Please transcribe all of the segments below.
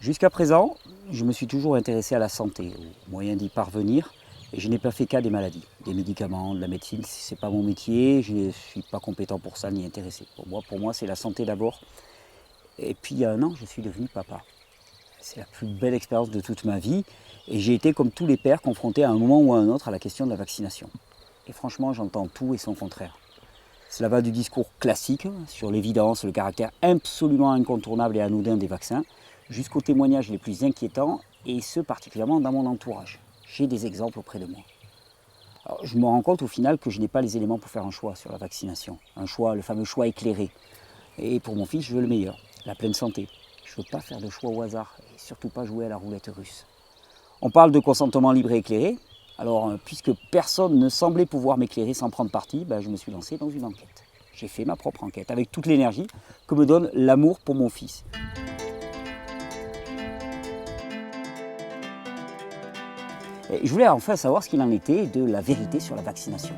Jusqu'à présent, je me suis toujours intéressé à la santé, aux moyens d'y parvenir, et je n'ai pas fait cas des maladies, des médicaments, de la médecine. Ce n'est pas mon métier, je ne suis pas compétent pour ça ni intéressé. Pour moi, c'est la santé d'abord. Et puis il y a un an, je suis devenu papa. C'est la plus belle expérience de toute ma vie, et j'ai été, comme tous les pères, confronté à un moment ou à un autre à la question de la vaccination. Et franchement, j'entends tout et son contraire. Cela va du discours classique sur l'évidence, le caractère absolument incontournable et anodin des vaccins, jusqu'aux témoignages les plus inquiétants, et ce particulièrement dans mon entourage. J'ai des exemples auprès de moi. Alors, je me rends compte au final que je n'ai pas les éléments pour faire un choix sur la vaccination. Un choix, le fameux choix éclairé. Et pour mon fils, je veux le meilleur, la pleine santé. Je ne veux pas faire de choix au hasard, et surtout pas jouer à la roulette russe. On parle de consentement libre et éclairé. Alors, puisque personne ne semblait pouvoir m'éclairer sans prendre parti, je me suis lancé dans une enquête. J'ai fait ma propre enquête, avec toute l'énergie que me donne l'amour pour mon fils. Et je voulais enfin savoir ce qu'il en était de la vérité sur la vaccination.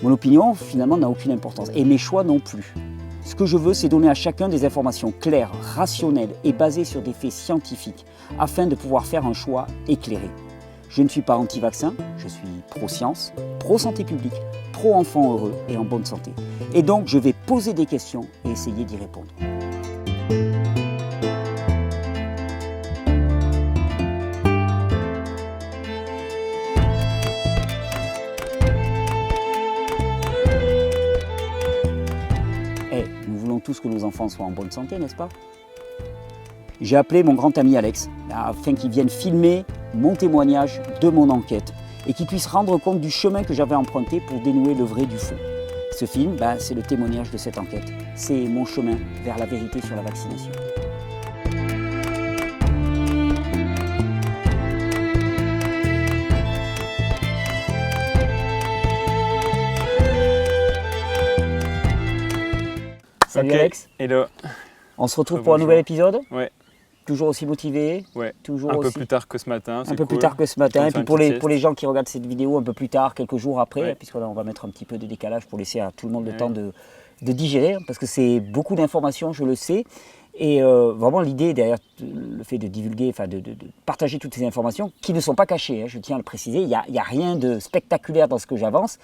Mon opinion, finalement, n'a aucune importance, et mes choix non plus. Ce que je veux, c'est donner à chacun des informations claires, rationnelles et basées sur des faits scientifiques, afin de pouvoir faire un choix éclairé. Je ne suis pas anti-vaccin, je suis pro-science, pro-santé publique, pro-enfant heureux et en bonne santé. Et donc, je vais poser des questions et essayer d'y répondre. Nous voulons tous que nos enfants soient en bonne santé, n'est-ce pas? J'ai appelé mon grand ami Alex, afin qu'il vienne filmer mon témoignage de mon enquête et qu'il puisse rendre compte du chemin que j'avais emprunté pour dénouer le vrai du faux. Ce film, c'est le témoignage de cette enquête. C'est mon chemin vers la vérité sur la vaccination. Salut Alex. Hello. On se retrouve pour un nouvel épisode. Ouais. Toujours aussi motivé. Ouais. Toujours un peu aussi... plus tard que ce matin. Un peu plus tard que ce matin. Et puis pour les gens qui regardent cette vidéo un peu plus tard, quelques jours après, puisqu'on va mettre un petit peu de décalage pour laisser à tout le monde le temps de digérer, parce que c'est beaucoup d'informations, je le sais. Et vraiment l'idée derrière le fait de divulguer, de partager toutes ces informations, qui ne sont pas cachées, je tiens à le préciser, il n'y a rien de spectaculaire dans ce que j'avance.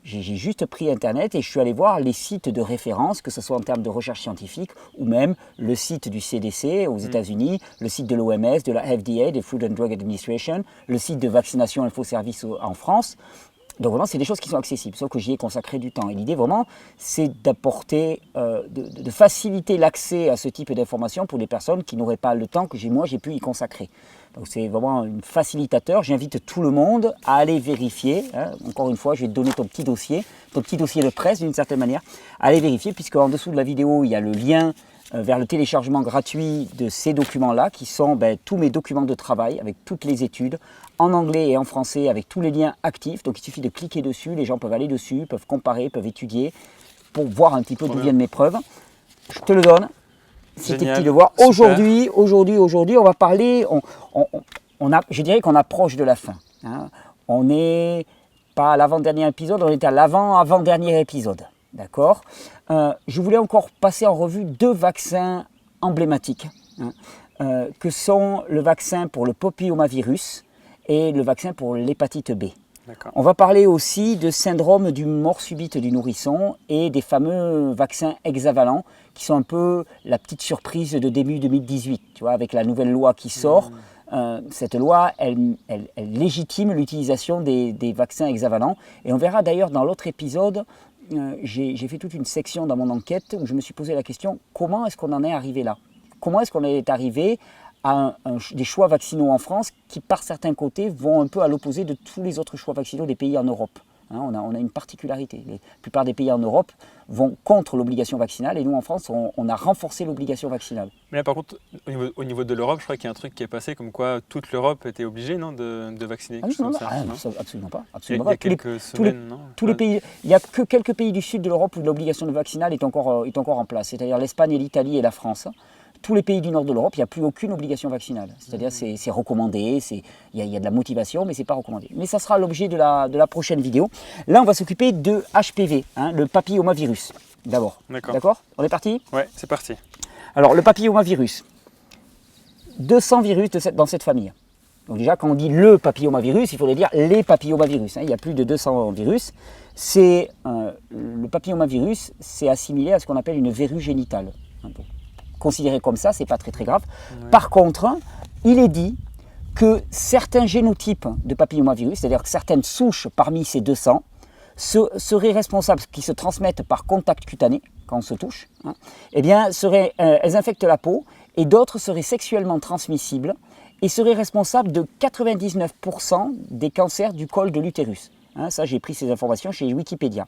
J'ai juste pris Internet et je suis allé voir les sites de référence, que ce soit en termes de recherche scientifique ou même le site du CDC aux États-Unis, le site de l'OMS, de la FDA, de Food and Drug Administration, le site de Vaccination Info Service en France. Donc vraiment, c'est des choses qui sont accessibles, sauf que j'y ai consacré du temps. Et l'idée vraiment, c'est d'apporter, de faciliter l'accès à ce type d'informations pour les personnes qui n'auraient pas le temps que moi j'ai pu y consacrer. Donc c'est vraiment un facilitateur. J'invite tout le monde à aller vérifier. Encore une fois, je vais te donner ton petit dossier de presse d'une certaine manière. Aller vérifier, puisque en dessous de la vidéo, il y a le lien vers le téléchargement gratuit de ces documents-là, qui sont tous mes documents de travail avec toutes les études, en anglais et en français, avec tous les liens actifs. Donc il suffit de cliquer dessus, les gens peuvent aller dessus, peuvent comparer, peuvent étudier, pour voir un petit peu d'où viennent mes preuves. Je te le donne. C'est tes petits devoirs. Aujourd'hui, on va parler, je dirais qu'on approche de la fin. On n'est pas à l'avant-dernier épisode, on est à l'avant-avant-dernier épisode. D'accord. Je voulais encore passer en revue 2 vaccins emblématiques, que sont le vaccin pour le papillomavirus et le vaccin pour l'hépatite B. On va parler aussi de syndrome du mort subite du nourrisson et des fameux vaccins hexavalents qui sont un peu la petite surprise de début 2018, tu vois, avec la nouvelle loi qui sort. Cette loi, elle légitime l'utilisation des vaccins hexavalents. Et on verra d'ailleurs dans l'autre épisode, j'ai fait toute une section dans mon enquête où je me suis posé la question, comment est-ce qu'on en est arrivé là? Comment est-ce qu'on est arrivé à des choix vaccinaux en France qui, par certains côtés, vont un peu à l'opposé de tous les autres choix vaccinaux des pays en Europe. On a une particularité. La plupart des pays en Europe vont contre l'obligation vaccinale et nous, en France, on a renforcé l'obligation vaccinale. Mais là, par contre, au niveau de l'Europe, je crois qu'il y a un truc qui est passé comme quoi toute l'Europe était obligée de vacciner. Absolument pas. Il y a quelques semaines, non ? Il n'y a que quelques pays du sud de l'Europe où l'obligation vaccinale est encore en place, c'est-à-dire l'Espagne, l'Italie et la France. Tous les pays du nord de l'Europe, il n'y a plus aucune obligation vaccinale. C'est-à-dire c'est recommandé, il y a de la motivation, mais ce n'est pas recommandé. Mais ça sera l'objet de la prochaine vidéo. Là, on va s'occuper de HPV, le papillomavirus, d'abord. D'accord. On est parti ? Ouais, c'est parti. Alors, le papillomavirus. 200 virus dans cette famille. Donc déjà, quand on dit le papillomavirus, il faudrait dire les papillomavirus. Il y a plus de 200 virus. Le papillomavirus, c'est assimilé à ce qu'on appelle une verrue génitale. Donc, considéré comme ça, ce n'est pas très très grave. Ouais. Par contre, il est dit que certains génotypes de papillomavirus, c'est-à-dire que certaines souches parmi ces 200, seraient responsables, qui se transmettent par contact cutané, quand on se touche, eh bien, elles infectent la peau, et d'autres seraient sexuellement transmissibles, et seraient responsables de 99% des cancers du col de l'utérus. Ça, j'ai pris ces informations chez Wikipédia.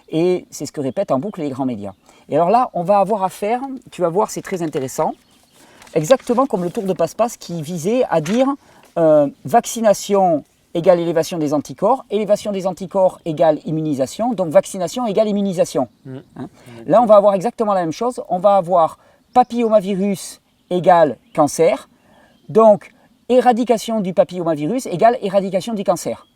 Et c'est ce que répètent en boucle les grands médias. Et alors là, on va avoir affaire, tu vas voir, c'est très intéressant, exactement comme le tour de passe-passe qui visait à dire vaccination égale élévation des anticorps, élévation des anticorps égale immunisation, donc vaccination égale immunisation. Là, on va avoir exactement la même chose. On va avoir papillomavirus égale cancer, donc éradication du papillomavirus égale éradication du cancer.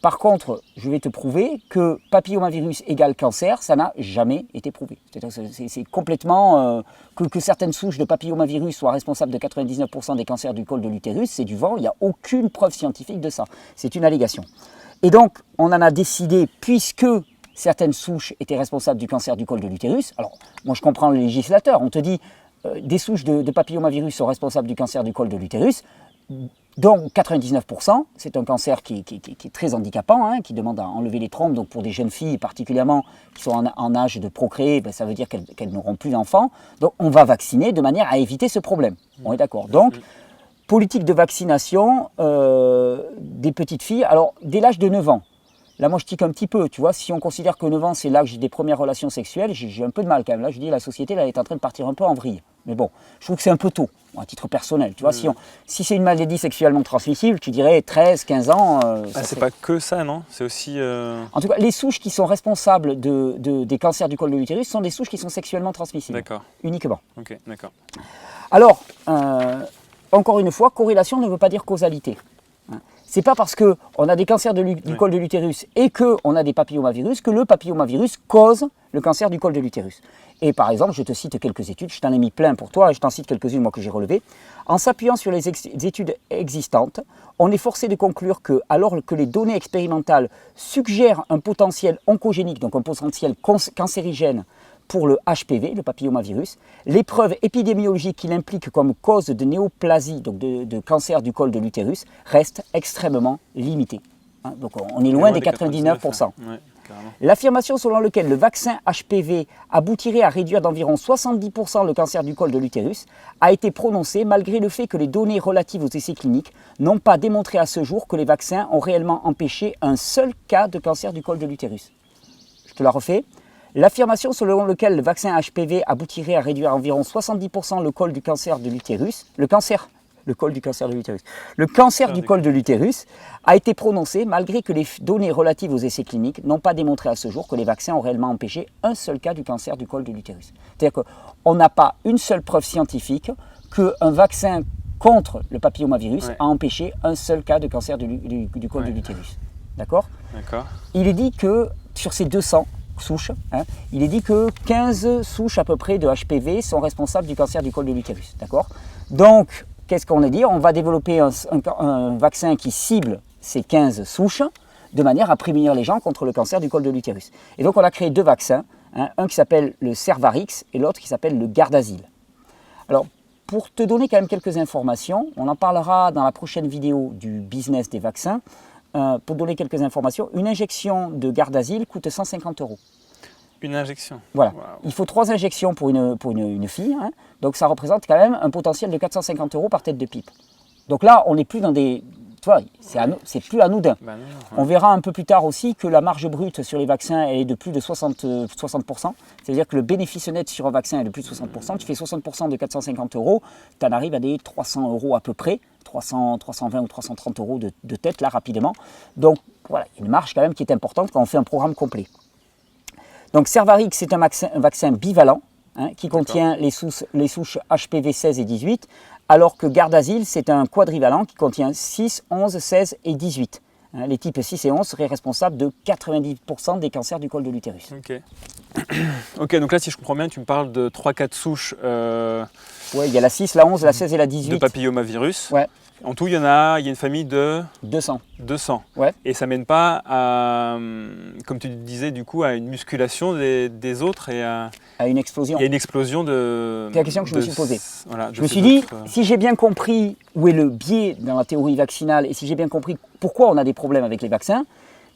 Par contre, je vais te prouver que papillomavirus égale cancer, ça n'a jamais été prouvé. C'est complètement... que certaines souches de papillomavirus soient responsables de 99% des cancers du col de l'utérus, c'est du vent, il n'y a aucune preuve scientifique de ça. C'est une allégation. Et donc, on en a décidé, puisque certaines souches étaient responsables du cancer du col de l'utérus, alors moi je comprends le législateur, on te dit des souches de papillomavirus sont responsables du cancer du col de l'utérus, donc 99%, c'est un cancer qui est très handicapant, qui demande à enlever les trompes. Donc pour des jeunes filles particulièrement qui sont en âge de procréer, ça veut dire qu'elles n'auront plus d'enfants. Donc on va vacciner de manière à éviter ce problème. On est d'accord. Donc politique de vaccination des petites filles, alors dès l'âge de 9 ans. Là, moi, je tique un petit peu, tu vois. Si on considère que 9 ans, c'est l'âge des premières relations sexuelles, j'ai un peu de mal quand même. Là, je dis, la société, là, elle est en train de partir un peu en vrille. Mais bon, je trouve que c'est un peu tôt, à titre personnel. Tu vois, si c'est une maladie sexuellement transmissible, tu dirais 13, 15 ans. C'est pas que ça, non? C'est aussi... En tout cas, les souches qui sont responsables des cancers du col de l'utérus sont des souches qui sont sexuellement transmissibles. D'accord. Uniquement. Ok, d'accord. Alors, encore une fois, corrélation ne veut pas dire causalité. C'est pas parce qu'on a des cancers du col de l'utérus et qu'on a des papillomavirus que le papillomavirus cause le cancer du col de l'utérus. Et par exemple, je te cite quelques études, je t'en ai mis plein pour toi et je t'en cite quelques-unes moi que j'ai relevées. En s'appuyant sur les études existantes, on est forcé de conclure que, alors que les données expérimentales suggèrent un potentiel oncogénique, donc un potentiel cancérigène pour le HPV, le papillomavirus, les preuves épidémiologiques qu'il implique comme cause de néoplasie, donc de cancer du col de l'utérus, restent extrêmement limitées. Donc on est loin des 99%. L'affirmation selon laquelle le vaccin HPV aboutirait à réduire d'environ 70% le cancer du col de l'utérus a été prononcée malgré le fait que les données relatives aux essais cliniques n'ont pas démontré à ce jour que les vaccins ont réellement empêché un seul cas de cancer du col de l'utérus. Je te la refais. L'affirmation selon laquelle le vaccin HPV aboutirait à réduire environ 70% le col du cancer de l'utérus, le cancer du col de l'utérus a été prononcée malgré que les données relatives aux essais cliniques n'ont pas démontré à ce jour que les vaccins ont réellement empêché un seul cas du cancer du col de l'utérus. C'est-à-dire qu'on n'a pas une seule preuve scientifique qu'un vaccin contre le papillomavirus a empêché un seul cas de cancer du col de l'utérus. D'accord ? Il est dit que sur ces 200 souches, il est dit que 15 souches à peu près de HPV sont responsables du cancer du col de l'utérus. D'accord ? Donc, qu'est-ce qu'on a dit? On va développer un vaccin qui cible ces 15 souches de manière à prémunir les gens contre le cancer du col de l'utérus. Et donc on a créé deux vaccins, un qui s'appelle le Cervarix et l'autre qui s'appelle le Gardasil. Alors pour te donner quand même quelques informations, on en parlera dans la prochaine vidéo du business des vaccins. Pour donner quelques informations, une injection de Gardasil coûte 150 €. Une injection. Voilà. Wow. Il faut 3 injections pour une fille, donc ça représente quand même un potentiel de 450 € par tête de pipe. Donc là, on n'est plus dans des... Tu vois, c'est plus anodin. Non. On verra un peu plus tard aussi que la marge brute sur les vaccins elle est de plus de 60%. C'est-à-dire que le bénéfice net sur un vaccin est de plus de 60%. Tu fais 60% de 450 €, tu en arrives à des 300 € à peu près, 320 ou 330 € de tête là rapidement. Donc voilà, une marge quand même qui est importante quand on fait un programme complet. Donc Cervarix, c'est un vaccin bivalent qui contient les souches HPV 16 et 18, alors que Gardasil, c'est un quadrivalent qui contient 6, 11, 16 et 18. Les types 6 et 11 seraient responsables de 90% des cancers du col de l'utérus. Ok. Ok, donc là, si je comprends bien, tu me parles de 3-4 souches Oui, il y a la 6, la 11, la 16 et la 18. de papillomavirus. Ouais. En tout, il y a une famille de 200. 200. Ouais. Et ça mène pas à, comme tu disais, du coup, à une musculation des autres et à une explosion. une explosion de... C'est la question que je me suis posée. Voilà, je me suis dit, si j'ai bien compris où est le biais dans la théorie vaccinale et si j'ai bien compris pourquoi on a des problèmes avec les vaccins,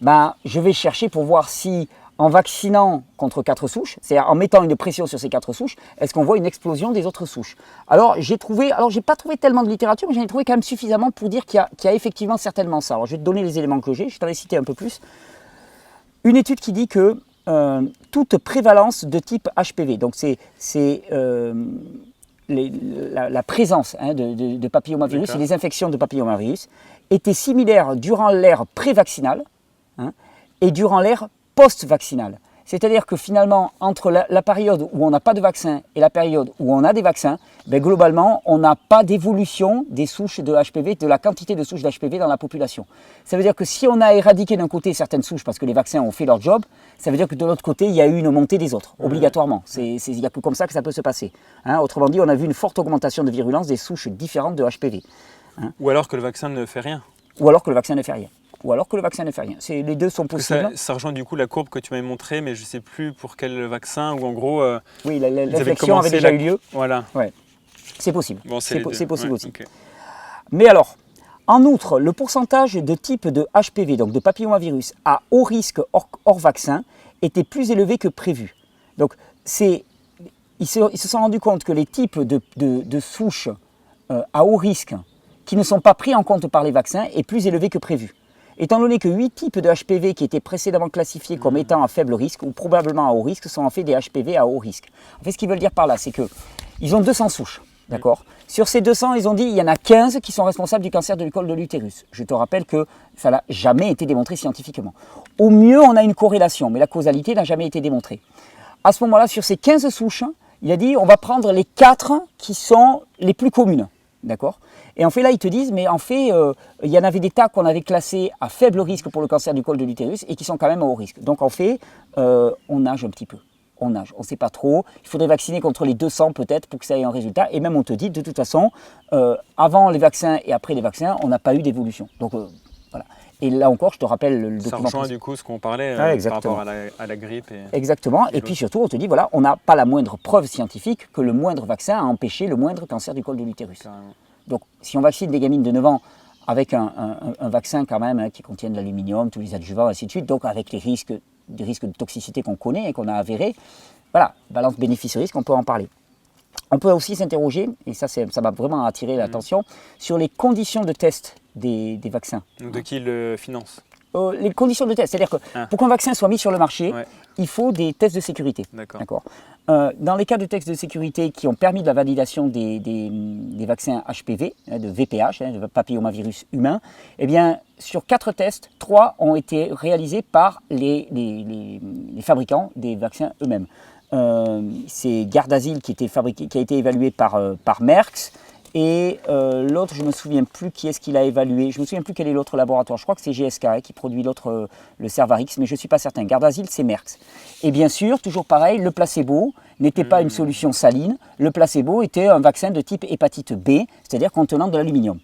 je vais chercher pour voir si, en vaccinant contre 4 souches, c'est-à-dire en mettant une pression sur ces 4 souches, est-ce qu'on voit une explosion des autres souches? Alors, j'ai pas trouvé tellement de littérature, mais j'en ai trouvé quand même suffisamment pour dire qu'il y a effectivement certainement ça. Alors, je vais te donner les éléments que j'ai, je t'en ai cité un peu plus. Une étude qui dit que toute prévalence de type HPV, donc c'est la présence de papillomavirus et les infections de papillomavirus, était similaire durant l'ère pré-vaccinale et durant l'ère post-vaccinale. C'est-à-dire que finalement, entre la période où on n'a pas de vaccin et la période où on a des vaccins, globalement, on n'a pas d'évolution des souches de HPV, de la quantité de souches d'HPV dans la population. Ça veut dire que si on a éradiqué d'un côté certaines souches parce que les vaccins ont fait leur job, ça veut dire que de l'autre côté, il y a eu une montée des autres, obligatoirement. Il n'y a que comme ça que ça peut se passer. Autrement dit, on a vu une forte augmentation de virulence des souches différentes de HPV. Ou alors que le vaccin ne fait rien. Ou alors que le vaccin ne fait rien. Les deux sont possibles. Ça rejoint du coup la courbe que tu m'avais montrée, mais je ne sais plus pour quel vaccin, où en gros... oui, l'inflexion avait déjà eu lieu. Voilà. Ouais. C'est possible. Bon, c'est possible aussi. Okay. Mais alors, en outre, le pourcentage de type de HPV, donc de papillomavirus, à haut risque hors vaccin, était plus élevé que prévu. Donc, ils se sont rendus compte que les types de souches à haut risque qui ne sont pas pris en compte par les vaccins est plus élevé que prévu. Étant donné que 8 types de HPV qui étaient précédemment classifiés comme étant à faible risque ou probablement à haut risque sont en fait des HPV à haut risque. En fait, ce qu'ils veulent dire par là, c'est qu'ils ont 200 souches. D'accord. Sur ces 200, ils ont dit qu'il y en a 15 qui sont responsables du cancer du col de l'utérus. Je te rappelle que ça n'a jamais été démontré scientifiquement. Au mieux, on a une corrélation, mais la causalité n'a jamais été démontrée. À ce moment-là, sur ces 15 souches, il a dit on va prendre les 4 qui sont les plus communes. D'accord. Et en fait, là, ils te disent, mais en fait, il y en avait des tas qu'on avait classés à faible risque pour le cancer du col de l'utérus et qui sont quand même à haut risque. Donc, en fait, on nage un petit peu. On nage, on ne sait pas trop. Il faudrait vacciner contre les 200 peut-être pour que ça ait un résultat. Et même, on te dit, de toute façon, avant les vaccins et après les vaccins, on n'a pas eu d'évolution. Donc, voilà. Et là encore, je te rappelle le document. Ça rejoint du coup ce qu'on parlait par rapport à la grippe. Exactement. Et puis surtout, on te dit, voilà, on n'a pas la moindre preuve scientifique que le moindre vaccin a empêché le moindre cancer du col de l'utérus. Donc, si on vaccine des gamines de 9 ans avec un vaccin quand même qui contient de l'aluminium, tous les adjuvants, ainsi de suite, donc avec des risques de toxicité qu'on connaît et qu'on a avérés, voilà, balance bénéfice-risque, on peut en parler. On peut aussi s'interroger, et ça m'a vraiment attiré l'attention, sur les conditions de test des vaccins. Donc de qui le finance? Les conditions de test, c'est-à-dire que pour qu'un vaccin soit mis sur le marché, il faut des tests de sécurité. D'accord. Dans les cas de tests de sécurité qui ont permis de la validation des vaccins HPV, de VPH, de papillomavirus humain, eh bien, sur 4 tests, 3 ont été réalisés par les fabricants des vaccins eux-mêmes. C'est Gardasil qui a été évalué par Merck. Et l'autre, je ne me souviens plus qui est-ce qu'il a évalué. Je ne me souviens plus quel est l'autre laboratoire. Je crois que c'est GSK qui produit l'autre, le Cervarix, mais je ne suis pas certain. Gardasil, c'est Merck. Et bien sûr, toujours pareil, le placebo n'était pas une solution saline. Le placebo était un vaccin de type hépatite B, c'est-à-dire contenant de l'aluminium.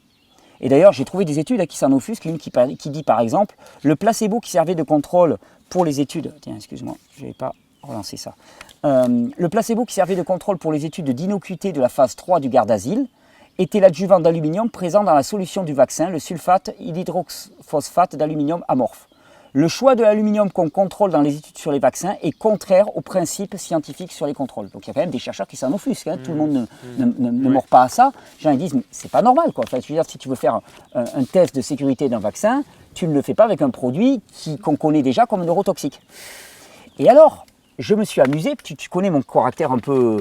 Et d'ailleurs, j'ai trouvé des études qui s'en offusquent. L'une qui dit par exemple, le placebo qui servait de contrôle pour les études... Tiens, excuse-moi, je n'avais pas relancé ça. Le placebo qui servait de contrôle pour les études d'innocuité de la phase 3 du Gardasil était l'adjuvant d'aluminium présent dans la solution du vaccin, le sulfate hydroxyphosphate d'aluminium amorphe. Le choix de l'aluminium qu'on contrôle dans les études sur les vaccins est contraire aux principes scientifiques sur les contrôles. Donc il y a quand même des chercheurs qui s'en offusquent, tout le monde ne mord pas à ça. Les gens ils disent, mais c'est pas normal quoi. Enfin, je veux dire, si tu veux faire un test de sécurité d'un vaccin, tu ne le fais pas avec un produit qu'on connaît déjà comme neurotoxique. Et alors, je me suis amusé, tu connais mon caractère un peu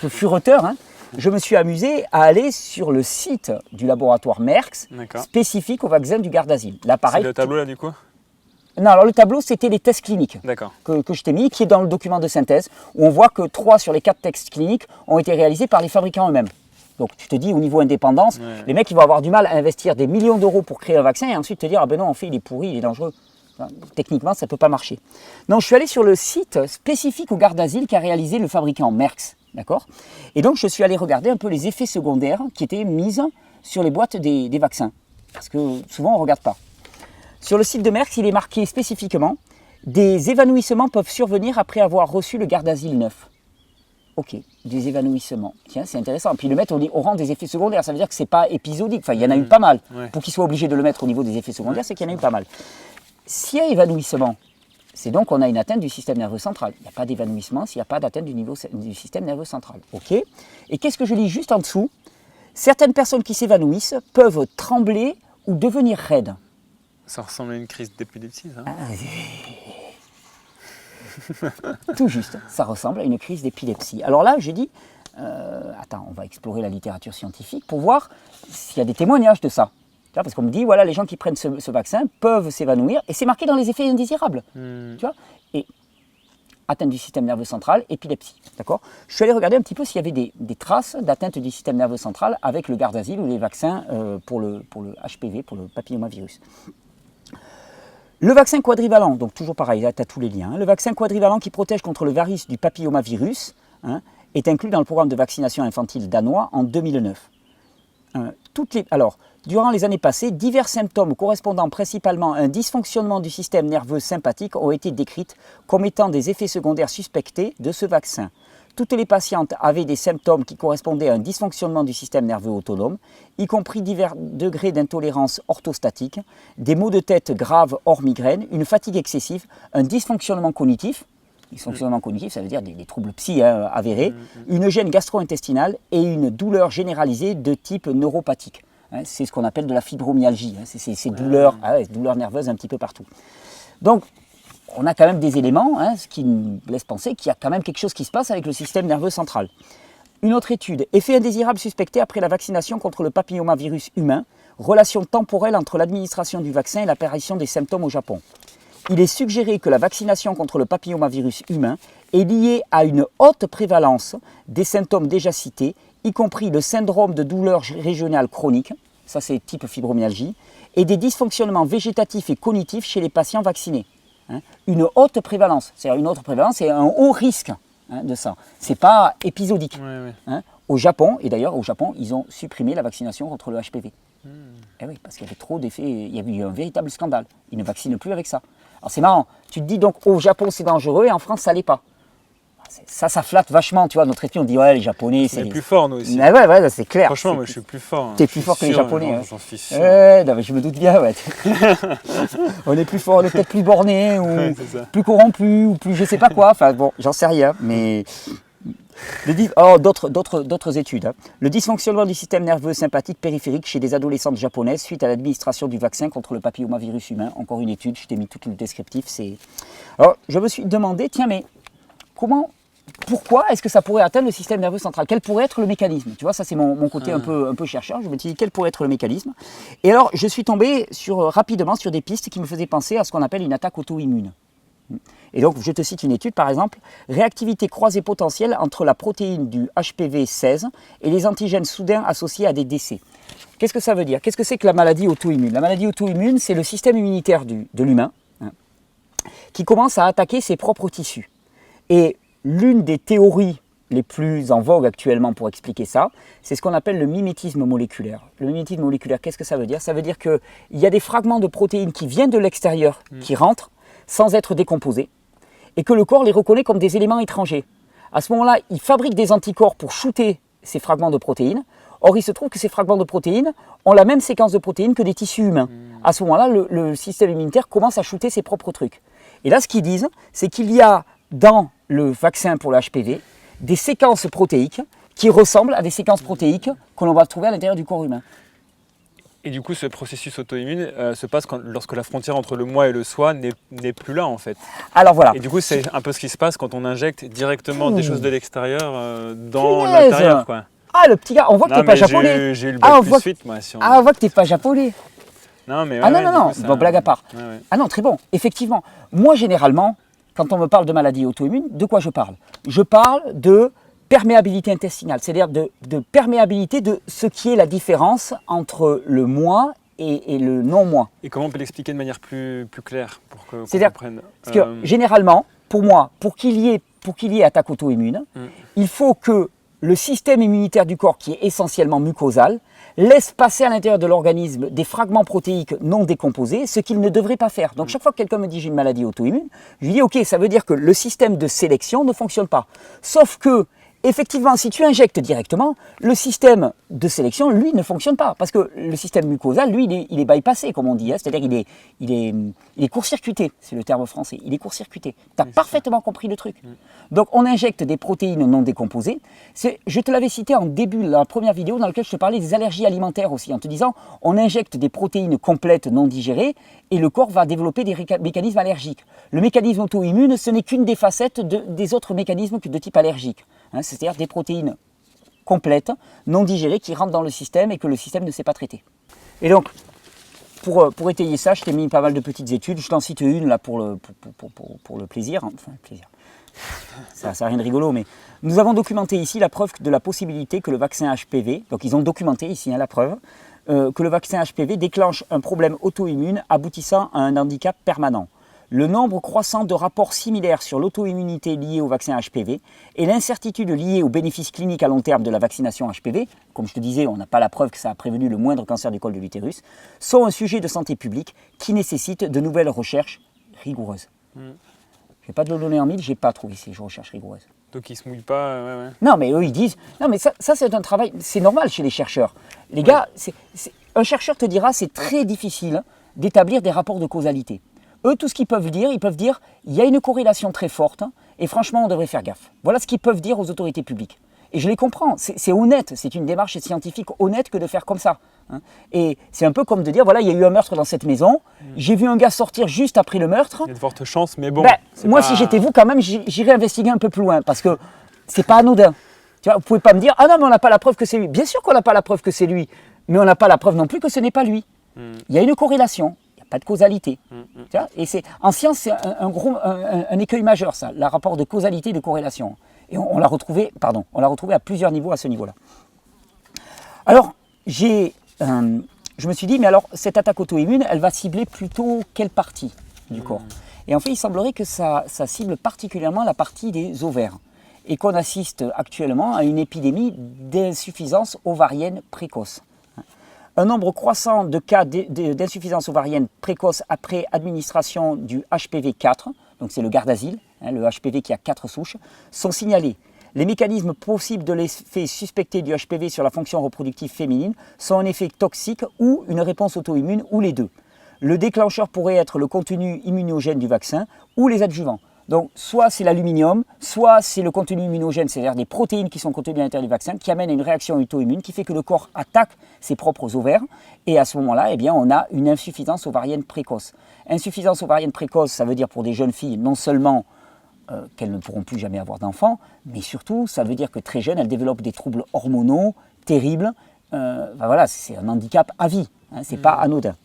fureteur, je me suis amusé à aller sur le site du laboratoire Merck, spécifique au vaccin du Gardasil. C'est le tableau là du coup? Non, alors le tableau c'était les tests cliniques que je t'ai mis, qui est dans le document de synthèse, où on voit que 3 sur les 4 tests cliniques ont été réalisés par les fabricants eux-mêmes. Donc tu te dis au niveau indépendance, les mecs ils vont avoir du mal à investir des millions d'euros pour créer un vaccin et ensuite te dire ah ben non en fait il est pourri, il est dangereux. Techniquement ça ne peut pas marcher. Donc je suis allé sur le site spécifique aux gardes d'asile qu'a réalisé le fabricant Merckx, d'accord. Et donc je suis allé regarder un peu les effets secondaires qui étaient mis sur les boîtes des vaccins, parce que souvent on ne regarde pas. Sur le site de Merckx il est marqué spécifiquement des évanouissements peuvent survenir après avoir reçu le garde d'asile neuf. Ok, des évanouissements. Tiens, c'est intéressant. Puis le mettre au rang des effets secondaires, ça veut dire que ce n'est pas épisodique. Enfin, il y en a eu pas mal. Pour qu'il soit obligé de le mettre au niveau des effets secondaires, c'est qu'il y en a eu pas mal. S'il y a évanouissement, c'est donc qu'on a une atteinte du système nerveux central. Il n'y a pas d'évanouissement s'il n'y a pas d'atteinte du système nerveux central. Ok. Et qu'est-ce que je lis juste en dessous? Certaines personnes qui s'évanouissent peuvent trembler ou devenir raides. Ça ressemble à une crise d'épilepsie, ça. Tout juste, ça ressemble à une crise d'épilepsie. Alors là, j'ai dit, attends, on va explorer la littérature scientifique pour voir s'il y a des témoignages de ça. Parce qu'on me dit, voilà, les gens qui prennent ce vaccin peuvent s'évanouir, et c'est marqué dans les effets indésirables. Tu vois, et atteinte du système nerveux central, épilepsie. D'accord. Je suis allé regarder un petit peu s'il y avait des traces d'atteinte du système nerveux central avec le Gardasil ou les vaccins pour le HPV, pour le papillomavirus. Le vaccin quadrivalent, donc toujours pareil, là tu as tous les liens. Le vaccin quadrivalent qui protège contre le virus du papillomavirus est inclus dans le programme de vaccination infantile danois en 2009. Alors, durant les années passées, divers symptômes correspondant principalement à un dysfonctionnement du système nerveux sympathique ont été décrits comme étant des effets secondaires suspectés de ce vaccin. Toutes les patientes avaient des symptômes qui correspondaient à un dysfonctionnement du système nerveux autonome, y compris divers degrés d'intolérance orthostatique, des maux de tête graves hors migraine, une fatigue excessive, un dysfonctionnement cognitif. Dysfonctionnement cognitif, ça veut dire des troubles psy avérés, une gêne gastro-intestinale et une douleur généralisée de type neuropathique. C'est ce qu'on appelle de la fibromyalgie, c'est ces douleurs, douleurs nerveuses un petit peu partout. Donc, on a quand même des éléments ce qui nous laisse penser qu'il y a quand même quelque chose qui se passe avec le système nerveux central. Une autre étude, effet indésirable suspecté après la vaccination contre le papillomavirus humain, relation temporelle entre l'administration du vaccin et l'apparition des symptômes au Japon. Il est suggéré que la vaccination contre le papillomavirus humain est liée à une haute prévalence des symptômes déjà cités, y compris le syndrome de douleur régionale chronique, ça c'est type fibromyalgie, et des dysfonctionnements végétatifs et cognitifs chez les patients vaccinés. Une haute prévalence, c'est-à-dire une haute prévalence et un haut risque de ça. Ce n'est pas épisodique. Au Japon, et d'ailleurs au Japon, ils ont supprimé la vaccination contre le HPV. Eh oui, parce qu'il y avait trop d'effets, il y avait eu un véritable scandale. Ils ne vaccinent plus avec ça. Alors c'est marrant, tu te dis donc au Japon c'est dangereux et en France ça l'est pas. Ça flatte vachement, tu vois, notre étude on dit ouais les Japonais c'est... On est plus forts nous aussi. Ouais, c'est clair. Franchement moi je suis plus fort. T'es plus fort que les Japonais. J'en suis sûr. Non, mais je me doute bien, on est plus fort, on est peut-être plus borné, ou plus corrompu, ou plus je sais pas quoi, enfin bon, j'en sais rien, mais... D'autres études. Le dysfonctionnement du système nerveux sympathique périphérique chez des adolescentes japonaises suite à l'administration du vaccin contre le papillomavirus humain. Encore une étude, je t'ai mis tout le descriptif. Alors, je me suis demandé, tiens, mais pourquoi est-ce que ça pourrait atteindre le système nerveux central? Quel pourrait être le mécanisme? Tu vois, ça c'est mon côté un peu chercheur. Je me suis dit, quel pourrait être le mécanisme? Et alors, je suis tombé rapidement sur des pistes qui me faisaient penser à ce qu'on appelle une attaque auto-immune. Et donc, je te cite une étude, par exemple, réactivité croisée potentielle entre la protéine du HPV-16 et les antigènes soudains associés à des décès. Qu'est-ce que ça veut dire? Qu'est-ce que c'est que la maladie auto-immune? La maladie auto-immune, c'est le système immunitaire de l'humain qui commence à attaquer ses propres tissus. Et l'une des théories les plus en vogue actuellement pour expliquer ça, c'est ce qu'on appelle le mimétisme moléculaire. Le mimétisme moléculaire, qu'est-ce que ça veut dire? Ça veut dire qu'il y a des fragments de protéines qui viennent de l'extérieur, qui rentrent, sans être décomposés, et que le corps les reconnaît comme des éléments étrangers. À ce moment-là, il fabrique des anticorps pour shooter ces fragments de protéines. Or, il se trouve que ces fragments de protéines ont la même séquence de protéines que des tissus humains. À ce moment-là, le système immunitaire commence à shooter ses propres trucs. Et là, ce qu'ils disent, c'est qu'il y a dans le vaccin pour le HPV des séquences protéiques qui ressemblent à des séquences protéiques que l'on va trouver à l'intérieur du corps humain. Et du coup, ce processus auto-immune se passe lorsque la frontière entre le moi et le soi n'est plus là, en fait. Alors voilà. Et du coup, c'est un peu ce qui se passe quand on injecte directement des choses de l'extérieur dans l'intérieur, quoi. Ah, le petit gars, on voit que t'es pas japonais. J'ai eu le bac plus 8, moi. Si on... on voit que t'es pas japonais. Non, mais non, bon, blague à part. Ah non, très bon. Effectivement, moi, généralement, quand on me parle de maladie auto-immune, de quoi je parle? Je parle de perméabilité intestinale, c'est-à-dire de perméabilité de ce qui est la différence entre le moi et le non-moi. Et comment on peut l'expliquer de manière plus claire pour qu'on comprenne parce que généralement, pour moi, pour qu'il y ait attaque auto-immune, il faut que le système immunitaire du corps, qui est essentiellement mucosal, laisse passer à l'intérieur de l'organisme des fragments protéiques non décomposés, ce qu'il ne devrait pas faire. Donc chaque fois que quelqu'un me dit j'ai une maladie auto-immune, je lui dis ok, ça veut dire que le système de sélection ne fonctionne pas. Sauf que, effectivement, si tu injectes directement, le système de sélection, lui, ne fonctionne pas. Parce que le système mucosal, lui, il est bypassé, comme on dit. Hein, c'est-à-dire il est court-circuité, c'est le terme français. Il est court-circuité. Tu as parfaitement compris le truc. Donc on injecte des protéines non décomposées. Je te l'avais cité en début de la première vidéo dans laquelle je te parlais des allergies alimentaires aussi, en te disant on injecte des protéines complètes non digérées et le corps va développer des mécanismes allergiques. Le mécanisme auto-immune, ce n'est qu'une des facettes des autres mécanismes de type allergique. Hein, c'est-à-dire des protéines complètes, non digérées, qui rentrent dans le système et que le système ne sait pas traiter. Et donc, pour étayer ça, je t'ai mis pas mal de petites études. Je t'en cite une là pour le plaisir. Enfin, plaisir. Ça n'a rien de rigolo, mais nous avons documenté ici la preuve de la possibilité que le vaccin HPV, donc ils ont documenté ici la preuve, que le vaccin HPV déclenche un problème auto-immune aboutissant à un handicap permanent. Le nombre croissant de rapports similaires sur l'auto-immunité liée au vaccin HPV et l'incertitude liée aux bénéfices cliniques à long terme de la vaccination HPV, comme je te disais, on n'a pas la preuve que ça a prévenu le moindre cancer du col de l'utérus, sont un sujet de santé publique qui nécessite de nouvelles recherches rigoureuses. Je ne vais pas te le donner en mille, je n'ai pas trouvé ces recherches rigoureuses. Donc ils ne se mouillent pas, ouais. Non, mais eux, ils disent... Non, mais ça c'est un travail... C'est normal chez les chercheurs. Les gars, un chercheur te dira c'est très difficile d'établir des rapports de causalité. Eux, tout ce qu'ils peuvent dire, il y a une corrélation très forte et franchement, on devrait faire gaffe. Voilà ce qu'ils peuvent dire aux autorités publiques. Et je les comprends, c'est honnête, c'est une démarche scientifique honnête que de faire comme ça. Hein. Et c'est un peu comme de dire, voilà, il y a eu un meurtre dans cette maison, j'ai vu un gars sortir juste après le meurtre. Il y a de fortes chances, mais bon. Moi, si j'étais vous, quand même, j'irais investiguer un peu plus loin, parce que c'est pas anodin. Tu vois, vous pouvez pas me dire, ah non, mais on n'a pas la preuve que c'est lui. Bien sûr qu'on n'a pas la preuve que c'est lui, mais on n'a pas la preuve non plus que ce n'est pas lui. Il y a une corrélation. Pas de causalité. Et en science, c'est un écueil majeur, ça, le rapport de causalité et de corrélation. Et on l'a retrouvé à plusieurs niveaux à ce niveau-là. Alors, je me suis dit, mais alors, cette attaque auto-immune, elle va cibler plutôt quelle partie du corps? Et en fait, il semblerait que ça cible particulièrement la partie des ovaires. Et qu'on assiste actuellement à une épidémie d'insuffisance ovarienne précoce. Un nombre croissant de cas d'insuffisance ovarienne précoce après administration du HPV-4, donc c'est le Gardasil, le HPV qui a 4 souches, sont signalés. Les mécanismes possibles de l'effet suspecté du HPV sur la fonction reproductive féminine sont un effet toxique ou une réponse auto-immune ou les deux. Le déclencheur pourrait être le contenu immunogène du vaccin ou les adjuvants. Donc, soit c'est l'aluminium, soit c'est le contenu immunogène, c'est-à-dire des protéines qui sont contenues à l'intérieur du vaccin, qui amènent à une réaction auto-immune qui fait que le corps attaque ses propres ovaires. Et à ce moment-là, eh bien, on a une insuffisance ovarienne précoce. Insuffisance ovarienne précoce, ça veut dire pour des jeunes filles, non seulement qu'elles ne pourront plus jamais avoir d'enfants, mais surtout, ça veut dire que très jeunes, elles développent des troubles hormonaux terribles. Voilà, c'est un handicap à vie, c'est pas anodin.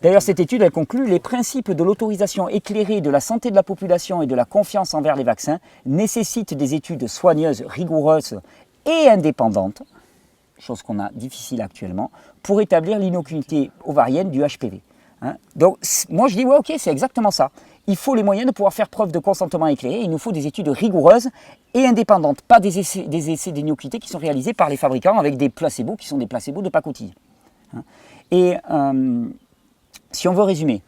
D'ailleurs, cette étude, elle conclut les principes de l'autorisation éclairée de la santé de la population et de la confiance envers les vaccins nécessitent des études soigneuses, rigoureuses et indépendantes, chose qu'on a difficile actuellement, pour établir l'innocuité ovarienne du HPV. Donc, moi je dis, ouais, ok, c'est exactement ça. Il faut les moyens de pouvoir faire preuve de consentement éclairé. Il nous faut des études rigoureuses et indépendantes, pas des essais d'innocuité qui sont réalisés par les fabricants avec des placebos qui sont des placebos de pacotille. Et si on veut résumer,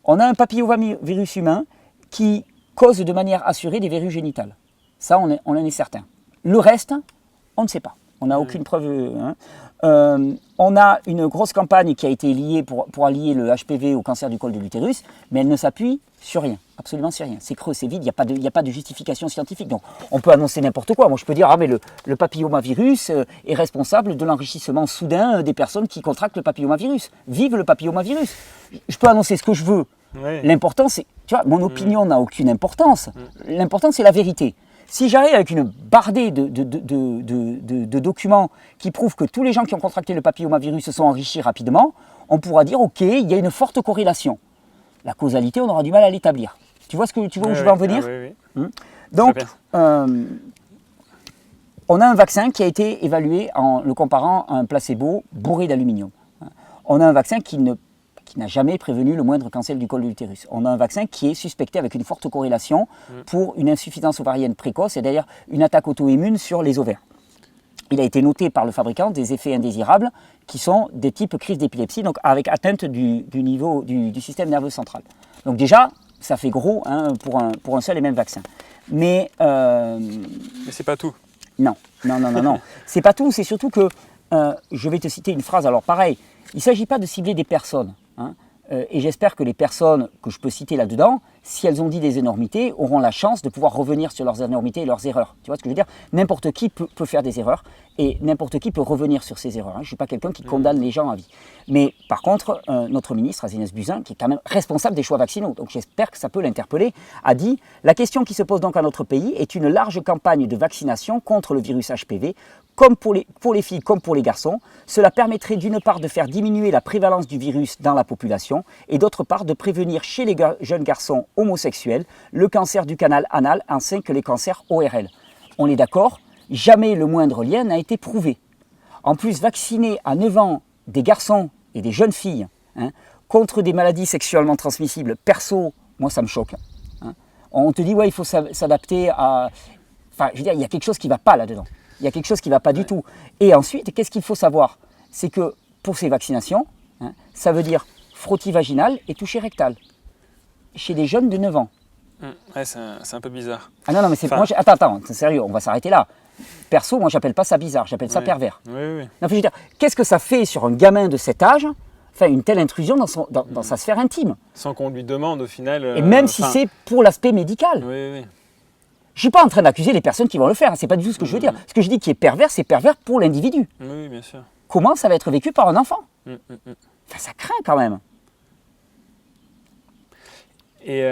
on a un papillomavirus humain qui cause de manière assurée des verrues génitales. Ça, on en est certain. Le reste, on ne sait pas. On n'a aucune preuve. On a une grosse campagne qui a été liée pour allier le HPV au cancer du col de l'utérus, mais elle ne s'appuie sur rien, absolument sur rien. C'est creux, c'est vide, il n'y a pas de justification scientifique. Donc on peut annoncer n'importe quoi. Moi je peux dire, ah mais le papillomavirus est responsable de l'enrichissement soudain des personnes qui contractent le papillomavirus. Vive le papillomavirus. Je peux annoncer ce que je veux. Ouais. L'important c'est, tu vois, mon opinion n'a aucune importance. L'important c'est la vérité. Si j'arrive avec une bardée de documents qui prouvent que tous les gens qui ont contracté le papillomavirus se sont enrichis rapidement, on pourra dire, ok, il y a une forte corrélation. La causalité, on aura du mal à l'établir. Tu vois où je veux en venir? Oui. Donc, On a un vaccin qui a été évalué en le comparant à un placebo bourré d'aluminium. On a un vaccin qui n'a jamais prévenu le moindre cancer du col de l'utérus. On a un vaccin qui est suspecté avec une forte corrélation pour une insuffisance ovarienne précoce et d'ailleurs une attaque auto-immune sur les ovaires. Il a été noté par le fabricant des effets indésirables qui sont des types crise d'épilepsie, donc avec atteinte du niveau du système nerveux central. Donc déjà, ça fait gros pour un seul et même vaccin. Mais c'est pas tout. Non. C'est pas tout, c'est surtout que, je vais te citer une phrase, alors pareil, il ne s'agit pas de cibler des personnes, et j'espère que les personnes que je peux citer là-dedans, si elles ont dit des énormités, auront la chance de pouvoir revenir sur leurs énormités et leurs erreurs. Tu vois ce que je veux dire? N'importe qui peut faire des erreurs et n'importe qui peut revenir sur ses erreurs. Je ne suis pas quelqu'un qui condamne les gens à vie. Mais par contre, notre ministre, Agnès Buzyn, qui est quand même responsable des choix vaccinaux, donc j'espère que ça peut l'interpeller, a dit « La question qui se pose donc à notre pays est une large campagne de vaccination contre le virus HPV, comme pour les filles comme pour les garçons. Cela permettrait d'une part de faire diminuer la prévalence du virus dans la population et d'autre part de prévenir chez les jeunes garçons homosexuels le cancer du canal anal ainsi que les cancers ORL. » On est d'accord, jamais le moindre lien n'a été prouvé. En plus, vacciner à 9 ans des garçons et des jeunes filles contre des maladies sexuellement transmissibles, perso, moi ça me choque. On te dit, ouais, il faut s'adapter à... Enfin, je veux dire, il y a quelque chose qui ne va pas là-dedans. Il y a quelque chose qui ne va pas du tout. Et ensuite, qu'est-ce qu'il faut savoir? C'est que pour ces vaccinations, ça veut dire frottis vaginal et toucher rectal. Chez des jeunes de 9 ans. Ouais, c'est un peu bizarre. Ah non, mais c'est... Moi, attends, c'est sérieux, on va s'arrêter là. Perso, moi, j'appelle pas ça bizarre, j'appelle ça pervers. Oui. Non, je veux dire, qu'est-ce que ça fait sur un gamin de cet âge, une telle intrusion dans sa sphère intime? Sans qu'on lui demande au final... Et même si c'est pour l'aspect médical. Oui. Je ne suis pas en train d'accuser les personnes qui vont le faire, c'est pas du tout ce que je veux dire. Ce que je dis qui est pervers, c'est pervers pour l'individu. Oui, bien sûr. Comment ça va être vécu par un enfant? Ça craint quand même. Et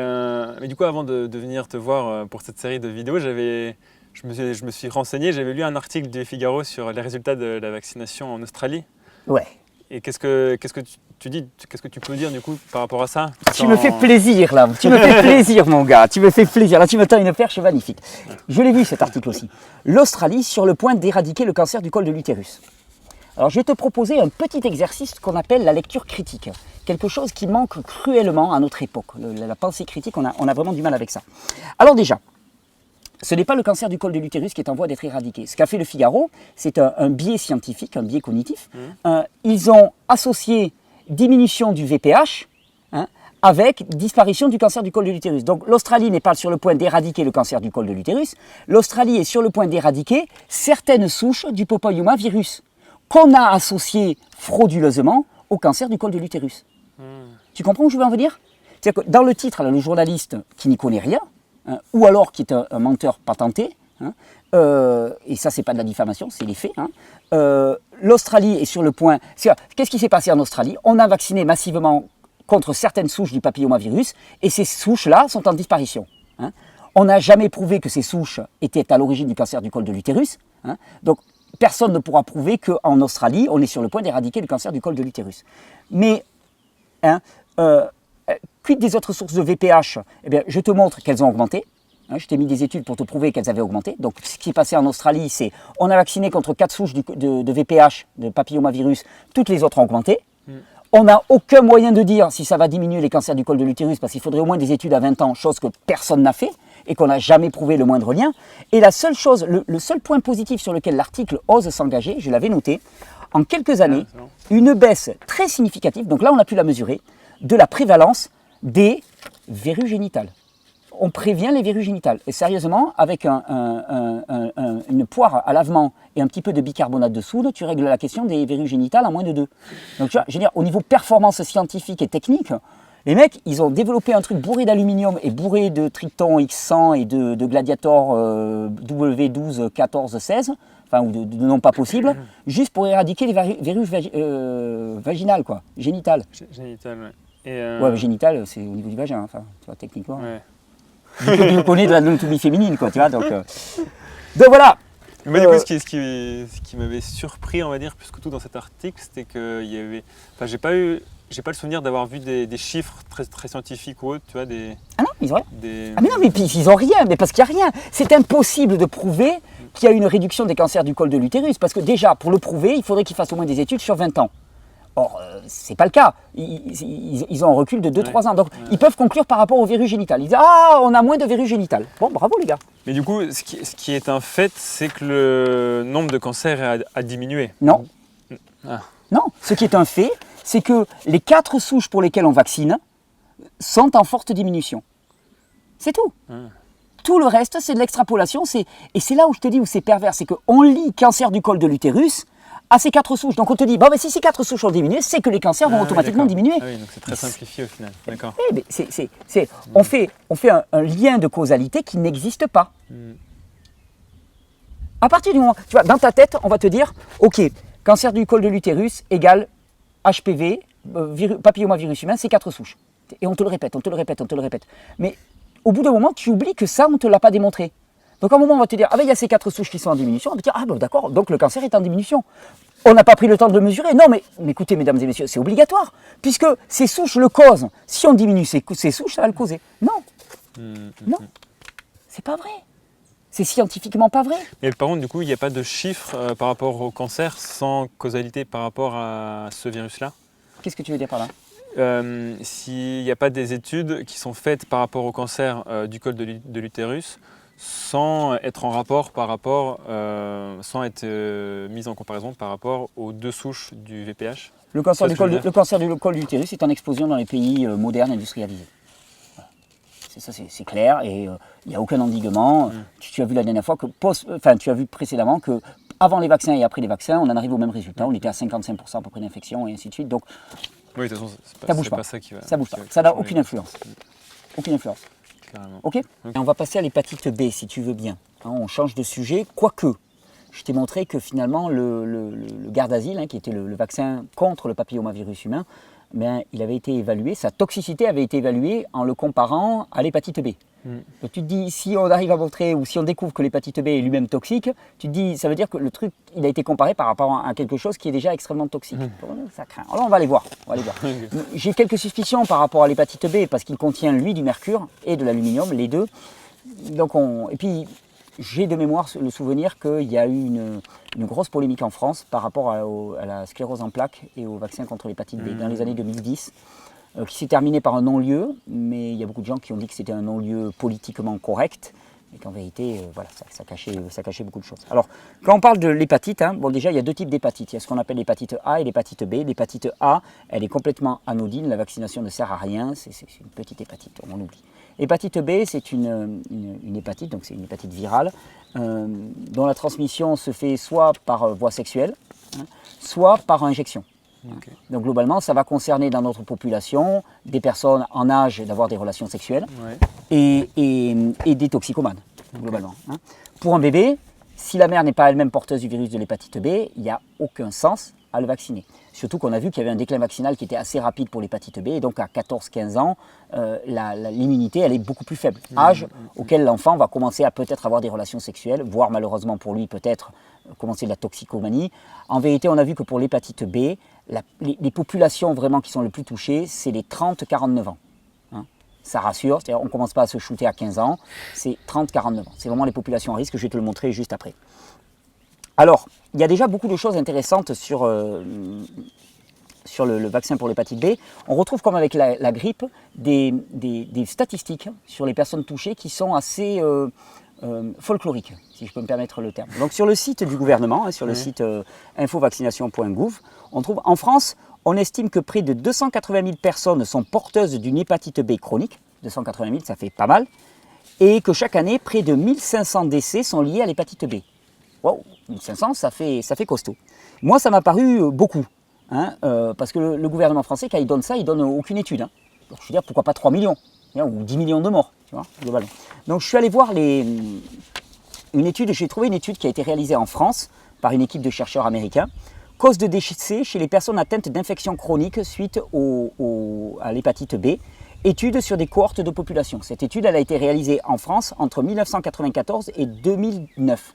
mais du coup, avant de venir te voir pour cette série de vidéos, je me suis renseigné, j'avais lu un article du Figaro sur les résultats de la vaccination en Australie. Ouais. Et qu'est-ce que tu dis, qu'est-ce que tu peux dire du coup par rapport à ça? Tu me fais plaisir là, tu me fais plaisir mon gars, tu me fais plaisir, là tu me tends une perche magnifique. Je l'ai vu cet article aussi. L'Australie sur le point d'éradiquer le cancer du col de l'utérus. Alors je vais te proposer un petit exercice qu'on appelle la lecture critique. Quelque chose qui manque cruellement à notre époque. La pensée critique, on a vraiment du mal avec ça. Alors déjà, ce n'est pas le cancer du col de l'utérus qui est en voie d'être éradiqué. Ce qu'a fait le Figaro, c'est un biais scientifique, un biais cognitif. Ils ont associé diminution du VPH avec disparition du cancer du col de l'utérus. Donc l'Australie n'est pas sur le point d'éradiquer le cancer du col de l'utérus. L'Australie est sur le point d'éradiquer certaines souches du papillomavirus qu'on a associées frauduleusement au cancer du col de l'utérus. Tu comprends où je veux en venir? C'est-à-dire que dans le titre, là, le journaliste qui n'y connaît rien, ou alors qui est un menteur patenté, et ça c'est pas de la diffamation, c'est les faits. L'Australie est sur le point... Qu'est-ce qui s'est passé en Australie? On a vacciné massivement contre certaines souches du papillomavirus, et ces souches-là sont en disparition. On n'a jamais prouvé que ces souches étaient à l'origine du cancer du col de l'utérus. Donc personne ne pourra prouver qu'en Australie, on est sur le point d'éradiquer le cancer du col de l'utérus. Mais, quid des autres sources de VPH? Eh bien, je te montre qu'elles ont augmenté. Je t'ai mis des études pour te prouver qu'elles avaient augmenté. Donc, ce qui est passé en Australie, c'est on a vacciné contre 4 souches de VPH, de papillomavirus, toutes les autres ont augmenté. On n'a aucun moyen de dire si ça va diminuer les cancers du col de l'utérus, parce qu'il faudrait au moins des études à 20 ans, chose que personne n'a fait et qu'on n'a jamais prouvé le moindre lien. Et la seule chose, le seul point positif sur lequel l'article ose s'engager, je l'avais noté, en quelques années, une baisse très significative, donc là on a pu la mesurer, de la prévalence des verrues génitales. On prévient les verrues génitales. Et sérieusement, avec une poire à lavement et un petit peu de bicarbonate de soude, tu règles la question des verrues génitales en moins de 2. Donc tu vois, je veux dire, au niveau performance scientifique et technique, les mecs, ils ont développé un truc bourré d'aluminium et bourré de Triton X100 et de Gladiator W12, 14, 16, enfin, ou de non pas possible, juste pour éradiquer les verrues vaginales, quoi, génitales. Génitales, ouais. Ouais, génitales, c'est au niveau du vagin, enfin, tu vois, techniquement. Ouais. Je connais de l'anatomie féminine, quoi, tu vois, donc voilà. Mais du coup, ce qui m'avait surpris, on va dire, plus que tout dans cet article, c'était qu'il y avait... Enfin, j'ai pas le souvenir d'avoir vu des chiffres très, très scientifiques ou autres, tu vois, des... Ah non, ils ont rien. Ah mais non, mais puis ils ont rien, mais parce qu'il n'y a rien. C'est impossible de prouver qu'il y a une réduction des cancers du col de l'utérus. Parce que déjà, pour le prouver, il faudrait qu'ils fassent au moins des études sur 20 ans. Or, ce n'est pas le cas. Ils ont un recul de 2-3 ans. Donc, ils peuvent conclure par rapport au verrue génitale. Ils disent « Ah, on a moins de verrue génitale ». Bon, bravo les gars. Mais du coup, ce qui est un fait, c'est que le nombre de cancers a diminué. Non. Ah. Non, ce qui est un fait, c'est que les 4 souches pour lesquelles on vaccine sont en forte diminution. C'est tout. Tout le reste, c'est de l'extrapolation. Et c'est là où je te dis où c'est pervers. C'est qu'on lie cancer du col de l'utérus à ces 4 souches. Donc on te dit, bon, ben, si ces 4 souches ont diminué, c'est que les cancers vont automatiquement diminuer. Ah oui, donc c'est très simplifié au final. D'accord. On fait un lien de causalité qui n'existe pas. À partir du moment, tu vois, dans ta tête, on va te dire, ok, cancer du col de l'utérus égale HPV, papillomavirus humain, c'est 4 souches. Et on te le répète, on te le répète, on te le répète. Mais au bout d'un moment, tu oublies que ça, on ne te l'a pas démontré. Donc à un moment, on va te dire, ah ben il y a ces 4 souches qui sont en diminution. On va te dire, ah ben d'accord, donc le cancer est en diminution. On n'a pas pris le temps de le mesurer. Non, mais écoutez, mesdames et messieurs, c'est obligatoire. Puisque ces souches le causent. Si on diminue ces souches, ça va le causer. Non. Non. C'est pas vrai. C'est scientifiquement pas vrai. Mais par contre, du coup, il n'y a pas de chiffres par rapport au cancer sans causalité par rapport à ce virus-là? Qu'est-ce que tu veux dire par là? S'il n'y a pas des études qui sont faites par rapport au cancer du col de l'utérus sans être en rapport sans être mise en comparaison par rapport aux 2 souches du VPH. Le cancer du col de l'utérus est en explosion dans les pays modernes industrialisés. Voilà. Ça, c'est clair et il n'y a aucun endiguement. Tu as vu la dernière fois tu as vu précédemment que avant les vaccins et après les vaccins, on en arrive au même résultat. On était à 55% à peu près d'infection et ainsi de suite. Donc, oui, de toute façon, c'est pas ça qui va. Ça bouge pas. Ça n'a aucune influence. Aucune influence. Clairement. Ok. On va passer à l'hépatite B, si tu veux bien. On change de sujet, quoique. Je t'ai montré que finalement, le Gardasil, qui était le vaccin contre le papillomavirus humain, il avait été évalué, sa toxicité avait été évaluée en le comparant à l'hépatite B. Donc tu te dis, si on arrive à montrer, ou si on découvre que l'hépatite B est lui-même toxique, tu te dis, ça veut dire que le truc, il a été comparé par rapport à quelque chose qui est déjà extrêmement toxique. Ça craint. Alors on va aller voir. J'ai quelques suspicions par rapport à l'hépatite B, parce qu'il contient, lui, du mercure et de l'aluminium, les deux. Donc et puis, j'ai de mémoire le souvenir qu'il y a eu une grosse polémique en France par rapport à la sclérose en plaques et au vaccin contre l'hépatite B dans les années 2010. Qui s'est terminé par un non-lieu, mais il y a beaucoup de gens qui ont dit que c'était un non-lieu politiquement correct, et qu'en vérité, ça cachait beaucoup de choses. Alors, quand on parle de l'hépatite, déjà, il y a 2 types d'hépatite. Il y a ce qu'on appelle l'hépatite A et l'hépatite B. L'hépatite A, elle est complètement anodine, la vaccination ne sert à rien, c'est une petite hépatite, on oublie. L'hépatite B, c'est une hépatite, donc c'est une hépatite virale, dont la transmission se fait soit par voie sexuelle, soit par injection. Okay. Donc globalement, ça va concerner dans notre population des personnes en âge d'avoir des relations sexuelles et des toxicomanes, globalement. Pour un bébé, si la mère n'est pas elle-même porteuse du virus de l'hépatite B, il n'y a aucun sens à le vacciner. Surtout qu'on a vu qu'il y avait un déclin vaccinal qui était assez rapide pour l'hépatite B, et donc à 14-15 ans, l'immunité elle est beaucoup plus faible. Âge auquel l'enfant va commencer à peut-être avoir des relations sexuelles, voire malheureusement pour lui peut-être commencer de la toxicomanie. En vérité, on a vu que pour l'hépatite B, les populations vraiment qui sont les plus touchées, c'est les 30-49 ans. Ça rassure, c'est-à-dire on ne commence pas à se shooter à 15 ans, c'est 30-49 ans. C'est vraiment les populations à risque, je vais te le montrer juste après. Alors, il y a déjà beaucoup de choses intéressantes sur le vaccin pour l'hépatite B. On retrouve, comme avec la grippe, des statistiques sur les personnes touchées qui sont assez folkloriques, si je peux me permettre le terme. Donc sur le site du gouvernement, sur le site infovaccination.gouv, on trouve en France, on estime que près de 280 000 personnes sont porteuses d'une hépatite B chronique. 280 000, ça fait pas mal. Et que chaque année, près de 1500 décès sont liés à l'hépatite B. Wow, 1500, ça fait costaud. Moi, ça m'a paru beaucoup. Parce que le gouvernement français, quand il donne ça, il ne donne aucune étude. Alors, je veux dire, pourquoi pas 3 millions ou 10 millions de morts, tu vois, globalement. Donc, je suis allé voir j'ai trouvé une étude qui a été réalisée en France par une équipe de chercheurs américains. Cause de décès chez les personnes atteintes d'infections chroniques suite à l'hépatite B. Étude sur des cohortes de population. Cette étude, elle a été réalisée en France entre 1994 et 2009.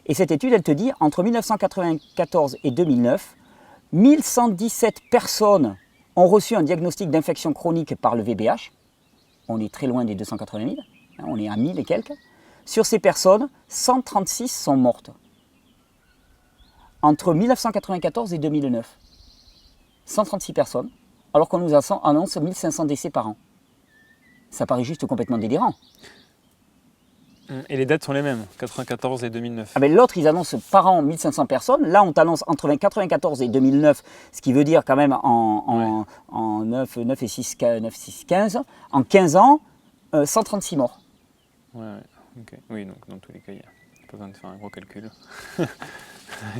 Et cette étude, elle te dit, entre 1994 et 2009, 1117 personnes ont reçu un diagnostic d'infection chronique par le VBH. On est très loin des 280 000, on est à 1000 et quelques. Sur ces personnes, 136 sont mortes. Entre 1994 et 2009. 136 personnes, alors qu'on nous annonce 1500 décès par an. Ça paraît juste complètement délirant. Et les dates sont les mêmes, 94 et 2009. Ah ben l'autre, ils annoncent par an 1500 personnes. Là, on t'annonce entre 1994 et 2009, ce qui veut dire quand même en 9 et 6, 15. En 15 ans, 136 morts. Ouais, ok. Oui, donc dans tous les cas, il n'y a pas besoin de faire un gros calcul.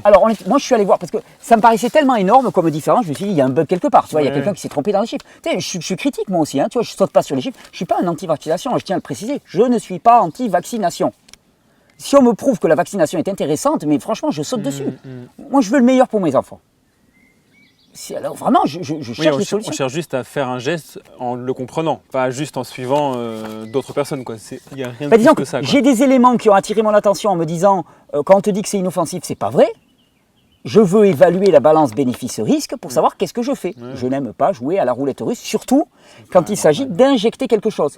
Alors, moi, je suis allé voir, parce que ça me paraissait tellement énorme comme différence, je me suis dit, il y a un bug quelque part, tu vois, il y a quelqu'un qui s'est trompé dans les chiffres. Tu sais, je suis critique, moi aussi, hein, tu vois, je ne saute pas sur les chiffres, je ne suis pas un anti-vaccination, je tiens à le préciser, je ne suis pas anti-vaccination. Si on me prouve que la vaccination est intéressante, mais franchement, je saute dessus. Moi, je veux le meilleur pour mes enfants. Alors, vraiment, je cherche des solutions. On cherche juste à faire un geste en le comprenant, pas juste en suivant d'autres personnes, quoi. Il n'y a rien de plus que ça, quoi. J'ai des éléments qui ont attiré mon attention en me disant, quand on te dit que c'est inoffensif, c'est pas vrai. Je veux évaluer la balance bénéfice-risque pour savoir qu'est-ce que je fais. Je n'aime pas jouer à la roulette russe, surtout quand il s'agit d'injecter quelque chose.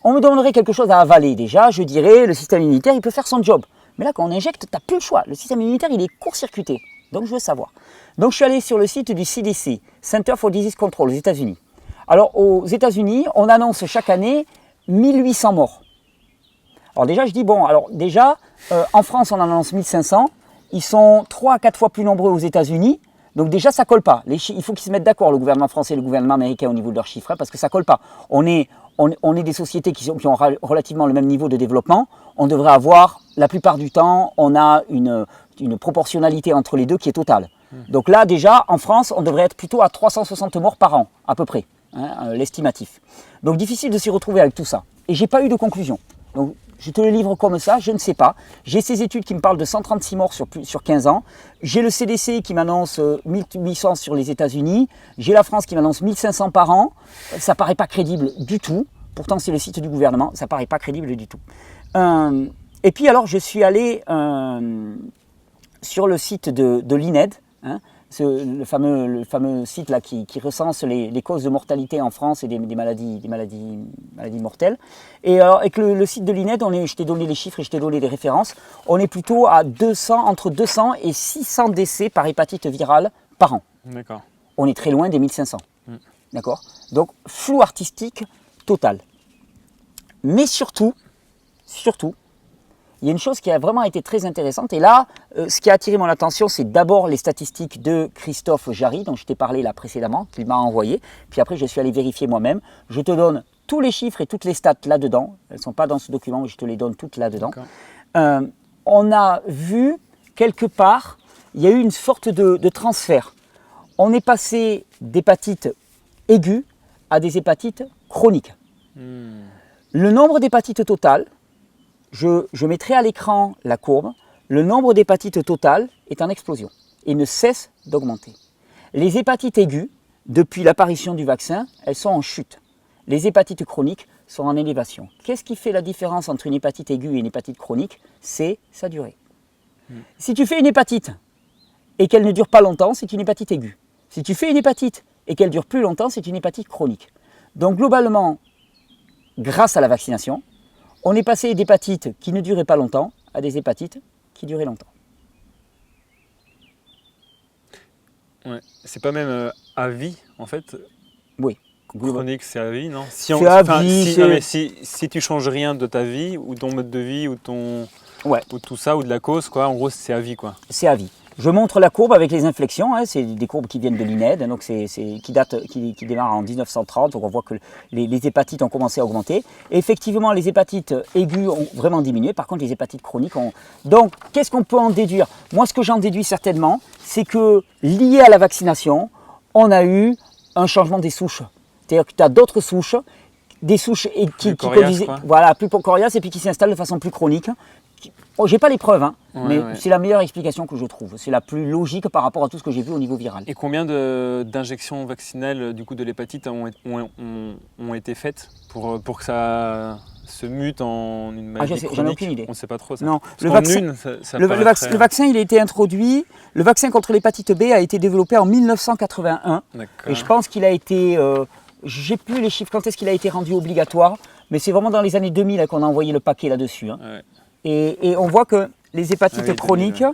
On me donnerait quelque chose à avaler déjà, je dirais, le système immunitaire, il peut faire son job. Mais là, quand on injecte, tu n'as plus le choix. Le système immunitaire, il est court-circuité. Donc, je veux savoir. Donc, je suis allé sur le site du CDC, Center for Disease Control, aux États-Unis. Alors, aux États-Unis, on annonce chaque année 1800 morts. Alors déjà, je dis, bon, alors déjà, en France, on en annonce 1500. Ils sont 3 à 4 fois plus nombreux aux États-Unis. Donc déjà, ça ne colle pas. Il faut qu'ils se mettent d'accord, le gouvernement français et le gouvernement américain, au niveau de leurs chiffres, hein, parce que ça ne colle pas. On est des sociétés qui ont relativement le même niveau de développement. On devrait avoir, la plupart du temps, on a une proportionnalité entre les deux qui est totale. Donc là, déjà, en France, on devrait être plutôt à 360 morts par an, à peu près, hein, l'estimatif. Donc difficile de s'y retrouver avec tout ça. Et je n'ai pas eu de conclusion. Donc je te le livre comme ça, je ne sais pas. J'ai ces études qui me parlent de 136 morts sur 15 ans. J'ai le CDC qui m'annonce 1800 sur les États-Unis. J'ai la France qui m'annonce 1500 par an. Ça ne paraît pas crédible du tout. Pourtant, c'est le site du gouvernement. Ça ne paraît pas crédible du tout. Et puis alors, je suis allé sur le site de l'INED, hein, le fameux site là qui recense les causes de mortalité en France et des maladies mortelles. Et alors, avec le site de l'INED, je t'ai donné les chiffres et je t'ai donné les références, on est plutôt à entre 200 et 600 décès par hépatite virale par an. D'accord. On est très loin des 1500. D'accord. Donc, flou artistique total. Mais surtout, il y a une chose qui a vraiment été très intéressante. Et là, ce qui a attiré mon attention, c'est d'abord les statistiques de Christophe Jarry, dont je t'ai parlé là précédemment, qu'il m'a envoyé. Puis après, je suis allé vérifier moi-même. Je te donne tous les chiffres et toutes les stats là-dedans. Elles ne sont pas dans ce document, mais je te les donne toutes là-dedans. On a vu, quelque part, il y a eu une sorte de transfert. On est passé d'hépatite aiguë à des hépatites chroniques. Le nombre d'hépatites totales, je mettrai à l'écran la courbe, le nombre d'hépatites totales est en explosion et ne cesse d'augmenter. Les hépatites aiguës, depuis l'apparition du vaccin, elles sont en chute. Les hépatites chroniques sont en élévation. Qu'est-ce qui fait la différence entre une hépatite aiguë et une hépatite chronique? C'est sa durée. Si tu fais une hépatite et qu'elle ne dure pas longtemps, c'est une hépatite aiguë. Si tu fais une hépatite et qu'elle dure plus longtemps, c'est une hépatite chronique. Donc globalement, grâce à la vaccination, on est passé d'hépatites qui ne duraient pas longtemps à des hépatites qui duraient longtemps. Ouais. C'est pas même à vie, en fait? Oui. Chronique, c'est à vie, non? Si tu changes rien de ta vie, ou ton mode de vie, ou tout ça, ou de la cause, quoi, en gros, c'est à vie, quoi. C'est à vie. Je montre la courbe avec les inflexions, hein, c'est des courbes qui viennent de l'INED, donc qui démarrent en 1930, donc on voit que les hépatites ont commencé à augmenter. Et effectivement, les hépatites aiguës ont vraiment diminué, par contre les hépatites chroniques ont... Donc, qu'est-ce qu'on peut en déduire? Moi, ce que j'en déduis certainement, c'est que lié à la vaccination, on a eu un changement des souches. C'est-à-dire que tu as d'autres souches, des souches qui conduisent, voilà, plus coriaces et puis qui s'installent de façon plus chronique. Oh, j'ai pas les preuves, hein, mais c'est la meilleure explication que je trouve. C'est la plus logique par rapport à tout ce que j'ai vu au niveau viral. Et combien d'injections vaccinales du coup de l'hépatite ont été faites pour que ça se mute en une maladie chronique? J'en ai aucune idée. On ne sait pas trop ça. Non, le vaccin il a été introduit. Le vaccin contre l'hépatite B a été développé en 1981. Et je pense qu'il a été, j'ai plus les chiffres quand est-ce qu'il a été rendu obligatoire, mais c'est vraiment dans les années 2000 qu'on a envoyé le paquet là-dessus. Hein. Et on voit que les hépatites chroniques,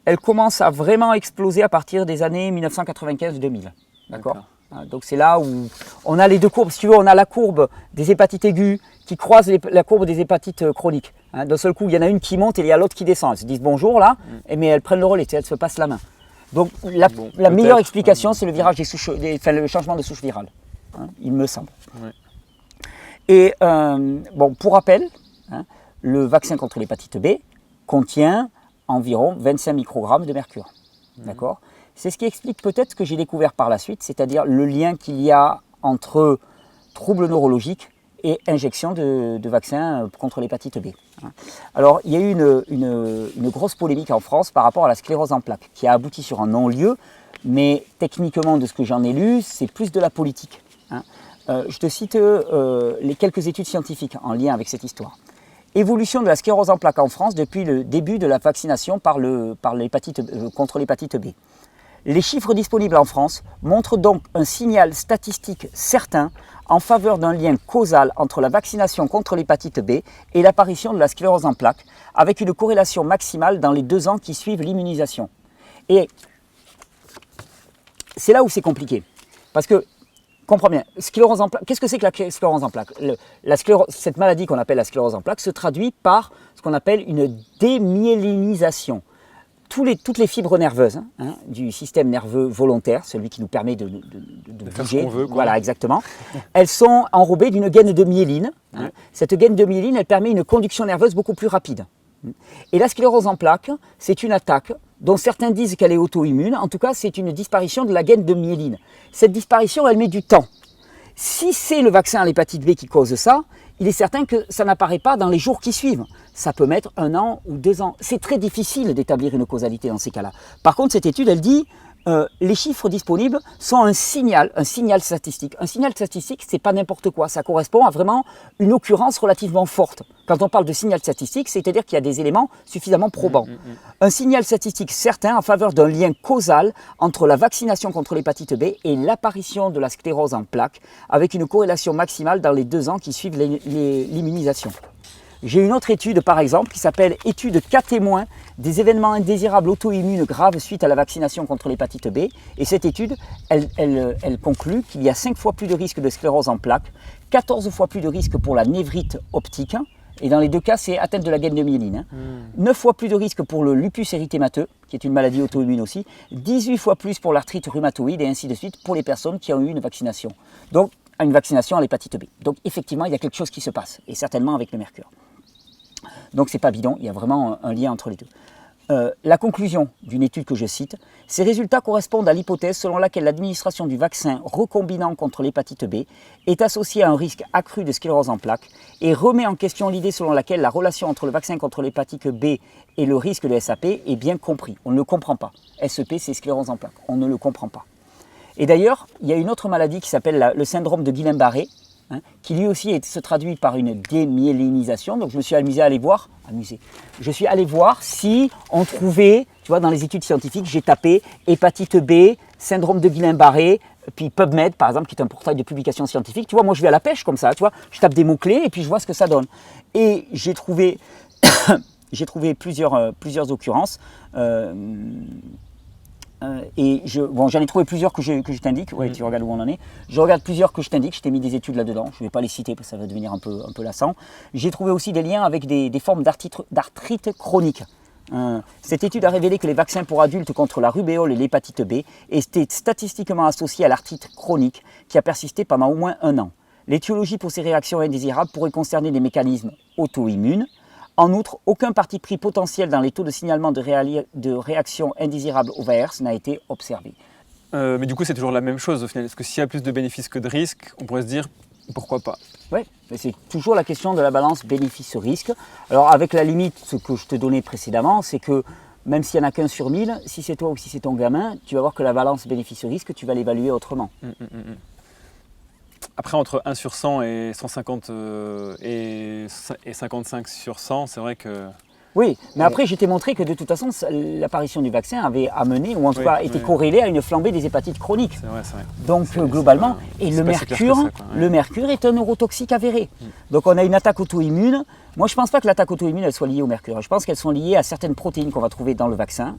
elles commencent à vraiment exploser à partir des années 1995-2000. D'accord. Donc c'est là où on a les deux courbes. Si tu veux, on a la courbe des hépatites aiguës qui croise la courbe des hépatites chroniques. D'un seul coup, il y en a une qui monte et il y a l'autre qui descend. Elles se disent bonjour là, mais elles prennent le relais, elles se passent la main. Donc la meilleure explication, c'est le virage des souches, le changement de souche virale, il me semble. Ouais. Et pour rappel, le vaccin contre l'hépatite B contient environ 25 microgrammes de mercure. D'accord ? C'est ce qui explique peut-être ce que j'ai découvert par la suite, c'est-à-dire le lien qu'il y a entre troubles neurologiques et injection de vaccins contre l'hépatite B. Alors, il y a eu une grosse polémique en France par rapport à la sclérose en plaques, qui a abouti sur un non-lieu, mais techniquement, de ce que j'en ai lu, c'est plus de la politique. Je te cite les quelques études scientifiques en lien avec cette histoire. Évolution de la sclérose en plaques en France depuis le début de la vaccination contre l'hépatite B. Les chiffres disponibles en France montrent donc un signal statistique certain en faveur d'un lien causal entre la vaccination contre l'hépatite B et l'apparition de la sclérose en plaques, avec une corrélation maximale dans les 2 ans qui suivent l'immunisation. Et c'est là où c'est compliqué, parce que, comprends bien, sclérose en plaques, qu'est-ce que c'est que la sclérose en plaques ? Cette maladie qu'on appelle la sclérose en plaques se traduit par ce qu'on appelle une démyélinisation. Toutes les fibres nerveuses du système nerveux volontaire, celui qui nous permet de bouger, faire ce qu'on veut, quoi. Voilà, exactement, elles sont enrobées d'une gaine de myéline. Cette gaine de myéline, elle permet une conduction nerveuse beaucoup plus rapide. Et la sclérose en plaques, c'est une attaque dont certains disent qu'elle est auto-immune. En tout cas, c'est une disparition de la gaine de myéline. Cette disparition, elle met du temps. Si c'est le vaccin à l'hépatite B qui cause ça, il est certain que ça n'apparaît pas dans les jours qui suivent. Ça peut mettre 1 an ou 2 ans. C'est très difficile d'établir une causalité dans ces cas-là. Par contre, cette étude, elle dit les chiffres disponibles sont un signal statistique. Un signal statistique, c'est pas n'importe quoi. Ça correspond à vraiment une occurrence relativement forte. Quand on parle de signal statistique, c'est-à-dire qu'il y a des éléments suffisamment probants. Un signal statistique certain en faveur d'un lien causal entre la vaccination contre l'hépatite B et l'apparition de la sclérose en plaques, avec une corrélation maximale dans les 2 ans qui suivent l'immunisation. J'ai une autre étude, par exemple, qui s'appelle « Étude cas témoins des événements indésirables auto-immunes graves suite à la vaccination contre l'hépatite B ». Et cette étude, elle conclut qu'il y a 5 fois plus de risque de sclérose en plaques, 14 fois plus de risque pour la névrite optique, et dans les 2 cas, c'est atteinte de la gaine de myéline. 9 fois plus de risque pour le lupus érythémateux, qui est une maladie auto-immune aussi, 18 fois plus pour l'arthrite rhumatoïde, et ainsi de suite, pour les personnes qui ont eu une vaccination. Donc, une vaccination à l'hépatite B. Donc, effectivement, il y a quelque chose qui se passe, et certainement avec le mercure. Donc c'est pas bidon, il y a vraiment un lien entre les deux. La conclusion d'une étude que je cite, ces résultats correspondent à l'hypothèse selon laquelle l'administration du vaccin recombinant contre l'hépatite B est associée à un risque accru de sclérose en plaques et remet en question l'idée selon laquelle la relation entre le vaccin contre l'hépatite B et le risque de SAP est bien compris. On ne le comprend pas. SEP, c'est sclérose en plaques. On ne le comprend pas. Et d'ailleurs, il y a une autre maladie qui s'appelle le syndrome de Guillain-Barré, qui lui aussi se traduit par une démyélinisation. Donc je me suis amusé à aller voir. Je suis allé voir si on trouvait, tu vois, dans les études scientifiques, j'ai tapé hépatite B, syndrome de Guillain-Barré, puis PubMed par exemple, qui est un portail de publication scientifique. Tu vois, moi je vais à la pêche comme ça, tu vois, je tape des mots-clés et puis je vois ce que ça donne. Et j'ai trouvé, plusieurs occurrences. J'en ai trouvé plusieurs que je t'indique, ouais, tu regardes où on en est. Je regarde plusieurs que je t'indique, je t'ai mis des études là-dedans, je ne vais pas les citer parce que ça va devenir un peu lassant. J'ai trouvé aussi des liens avec des formes d'arthrite chronique. Cette étude a révélé que les vaccins pour adultes contre la rubéole et l'hépatite B étaient statistiquement associés à l'arthrite chronique qui a persisté pendant au moins 1 an. L'étiologie pour ces réactions indésirables pourrait concerner des mécanismes auto-immunes. En outre, aucun parti pris potentiel dans les taux de signalement de réactions indésirables au VAERS n'a été observé. Mais du coup, c'est toujours la même chose au final. Est-ce que s'il y a plus de bénéfices que de risques, on pourrait se dire pourquoi pas ? Oui, mais c'est toujours la question de la balance bénéfice-risque. Alors avec la limite, ce que je te donnais précédemment, c'est que même s'il n'y en a qu'un sur 1000, si c'est toi ou si c'est ton gamin, tu vas voir que la balance bénéfice-risque, tu vas l'évaluer autrement. Après, entre 1 sur 100 et 150 et 55 sur 100, c'est vrai que Oui, mais après, je t'ai montré que de toute façon, l'apparition du vaccin avait amené, ou en tout cas été corrélée à une flambée des hépatites chroniques. C'est vrai, c'est vrai. Donc globalement, et le mercure est un neurotoxique avéré. Donc on a une attaque auto-immune. Moi, je ne pense pas que l'attaque auto-immune elle soit liée au mercure. Je pense qu'elles sont liées à certaines protéines qu'on va trouver dans le vaccin,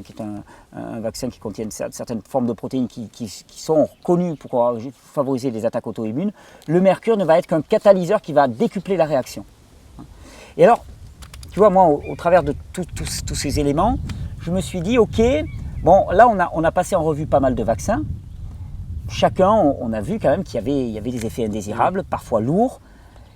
qui est un vaccin qui contient certaines formes de protéines qui sont connues pour favoriser les attaques auto-immunes. Le mercure ne va être qu'un catalyseur qui va décupler la réaction. Et alors, tu vois, moi, au travers de tous ces éléments, je me suis dit, ok, bon, là, on a passé en revue pas mal de vaccins. Chacun, on a vu quand même qu'il y avait des effets indésirables, parfois lourds.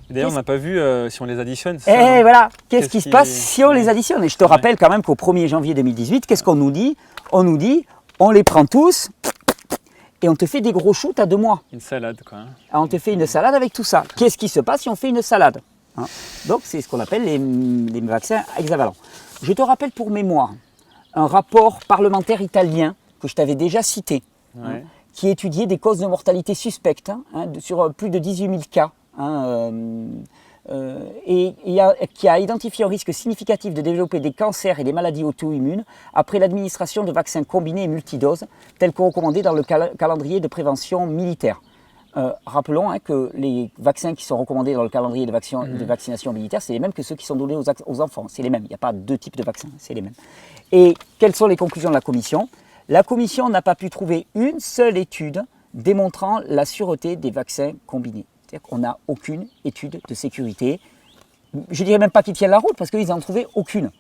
D'ailleurs, on n'a pas vu si on les additionne. Et voilà, qu'est-ce qui se passe si on les additionne? Et je te rappelle quand même qu'au 1er janvier 2018, qu'est-ce qu'on nous dit? On nous dit, on les prend tous et on te fait des gros shoots à 2 mois. Une salade, quoi. On te fait une salade avec tout ça. Qu'est-ce qui se passe si on fait une salade? Donc, c'est ce qu'on appelle les vaccins hexavalents. Je te rappelle pour mémoire un rapport parlementaire italien que je t'avais déjà cité, qui étudiait des causes de mortalité suspectes sur plus de 18 000 cas, et qui a identifié un risque significatif de développer des cancers et des maladies auto-immunes après l'administration de vaccins combinés et multidoses, tels que recommandés dans le calendrier de prévention militaire. Rappelons que les vaccins qui sont recommandés dans le calendrier de vaccination militaire, c'est les mêmes que ceux qui sont donnés aux enfants. C'est les mêmes, il n'y a pas 2 types de vaccins, c'est les mêmes. Et quelles sont les conclusions de la commission? La commission n'a pas pu trouver une seule étude démontrant la sûreté des vaccins combinés. C'est-à-dire qu'on n'a aucune étude de sécurité. Je ne dirais même pas qu'ils tiennent la route parce qu'ils n'en ont trouvé aucune.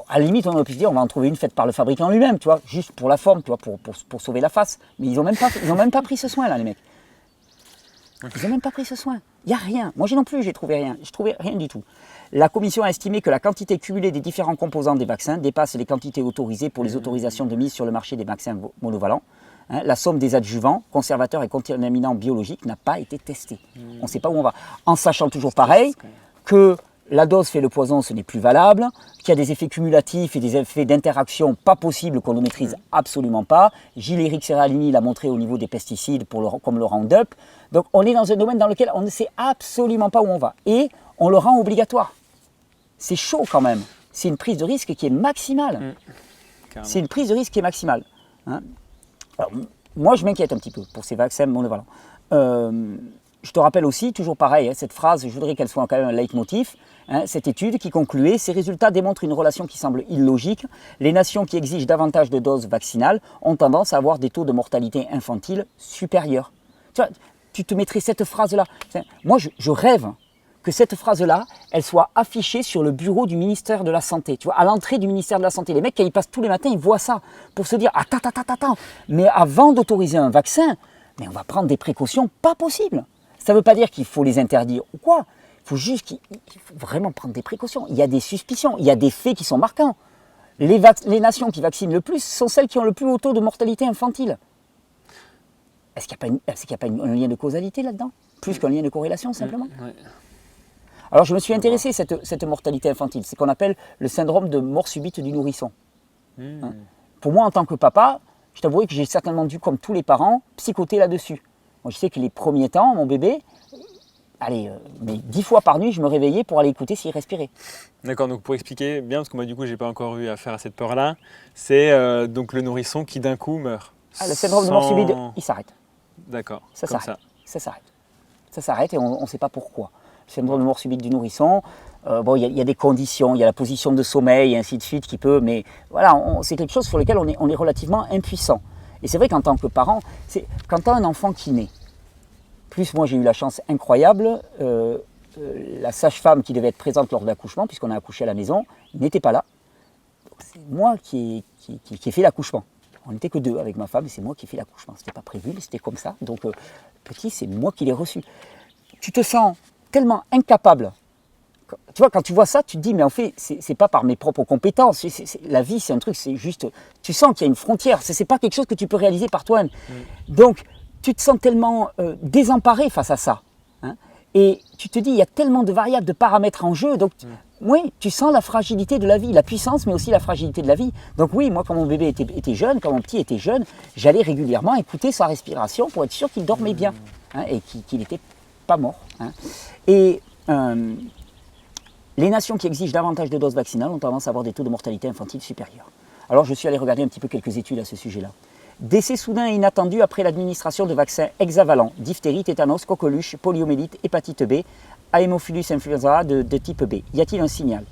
À la limite, on aurait pu se dire on va en trouver une faite par le fabricant lui-même, tu vois, juste pour la forme, tu vois, pour sauver la face. Mais ils n'ont même pas pris ce soin là, les mecs. Ils n'ont même pas pris ce soin. Il n'y a rien. Moi non plus, j'ai trouvé rien. Je trouvais rien du tout. La commission a estimé que la quantité cumulée des différents composants des vaccins dépasse les quantités autorisées pour les autorisations de mise sur le marché des vaccins monovalents. La somme des adjuvants, conservateurs et contaminants biologiques n'a pas été testée. On ne sait pas où on va. En sachant toujours pareil que la dose fait le poison, ce n'est plus valable, qu'il y a des effets cumulatifs et des effets d'interaction pas possibles qu'on ne maîtrise absolument pas. Gilles-Éric Serralini l'a montré au niveau des pesticides comme le Roundup. Donc on est dans un domaine dans lequel on ne sait absolument pas où on va. Et on le rend obligatoire. C'est chaud quand même. C'est une prise de risque qui est maximale. C'est une prise de risque qui est maximale. Alors, moi, je m'inquiète un petit peu pour ces vaccins monovalents. Je te rappelle aussi, toujours pareil, cette phrase, je voudrais qu'elle soit quand même un leitmotiv, cette étude qui concluait, ces résultats démontrent une relation qui semble illogique. Les nations qui exigent davantage de doses vaccinales ont tendance à avoir des taux de mortalité infantile supérieurs. Tu vois, tu te mettrais cette phrase-là. Moi, je rêve que cette phrase-là, elle soit affichée sur le bureau du ministère de la Santé. Tu vois, à l'entrée du ministère de la Santé. Les mecs, quand ils passent tous les matins, ils voient ça pour se dire « Attends, mais avant d'autoriser un vaccin, mais on va prendre des précautions pas possibles. » Ça ne veut pas dire qu'il faut les interdire ou quoi. Il faut juste qu'il faut vraiment prendre des précautions. Il y a des suspicions, il y a des faits qui sont marquants. Les nations qui vaccinent le plus sont celles qui ont le plus haut taux de mortalité infantile. Est-ce qu'il n'y a pas un lien de causalité là-dedans? Plus qu'un lien de corrélation, simplement. Alors, je me suis intéressé à cette mortalité infantile. C'est ce qu'on appelle le syndrome de mort subite du nourrisson. Pour moi, en tant que papa, je t'avouerai que j'ai certainement dû, comme tous les parents, psychoter là-dessus. Moi, je sais que les premiers temps, mon bébé, mais 10 fois par nuit, je me réveillais pour aller écouter s'il respirait. D'accord, donc pour expliquer bien, parce que moi du coup, j'ai pas encore eu affaire à cette peur-là, c'est donc le nourrisson qui d'un coup meurt. Le syndrome de mort subite, il s'arrête. D'accord, ça s'arrête et on ne sait pas pourquoi. Le syndrome de mort subite du nourrisson, il y a des conditions, il y a la position de sommeil et ainsi de suite qui peut, mais voilà, c'est quelque chose sur lequel on est relativement impuissant. Et c'est vrai qu'en tant que parent, quand tu as un enfant qui naît, plus moi j'ai eu la chance incroyable, la sage-femme qui devait être présente lors de l'accouchement, puisqu'on a accouché à la maison, n'était pas là. C'est moi qui ai fait l'accouchement. On n'était que 2 avec ma femme et c'est moi qui ai fait l'accouchement. Ce n'était pas prévu, mais c'était comme ça. Donc petit, c'est moi qui l'ai reçu. Tu te sens tellement incapable. Tu vois, quand tu vois ça, tu te dis, mais en fait, c'est pas par mes propres compétences. La vie, c'est un truc, c'est juste. Tu sens qu'il y a une frontière. C'est pas quelque chose que tu peux réaliser par toi-même. Donc, tu te sens tellement désemparé face à ça. Et tu te dis, il y a tellement de variables, de paramètres en jeu. Donc, oui, tu sens la fragilité de la vie, la puissance, mais aussi la fragilité de la vie. Donc, oui, moi, quand mon bébé était jeune, quand mon petit était jeune, j'allais régulièrement écouter sa respiration pour être sûr qu'il dormait bien et qu'il n'était pas mort. Et Les nations qui exigent davantage de doses vaccinales ont tendance à avoir des taux de mortalité infantile supérieurs. Alors je suis allé regarder un petit peu quelques études à ce sujet-là. Décès soudain et inattendu après l'administration de vaccins hexavalents, diphtérie, tétanos, coqueluche, poliomyélite, hépatite B, Haemophilus influenza de type B. Y a-t-il un signal?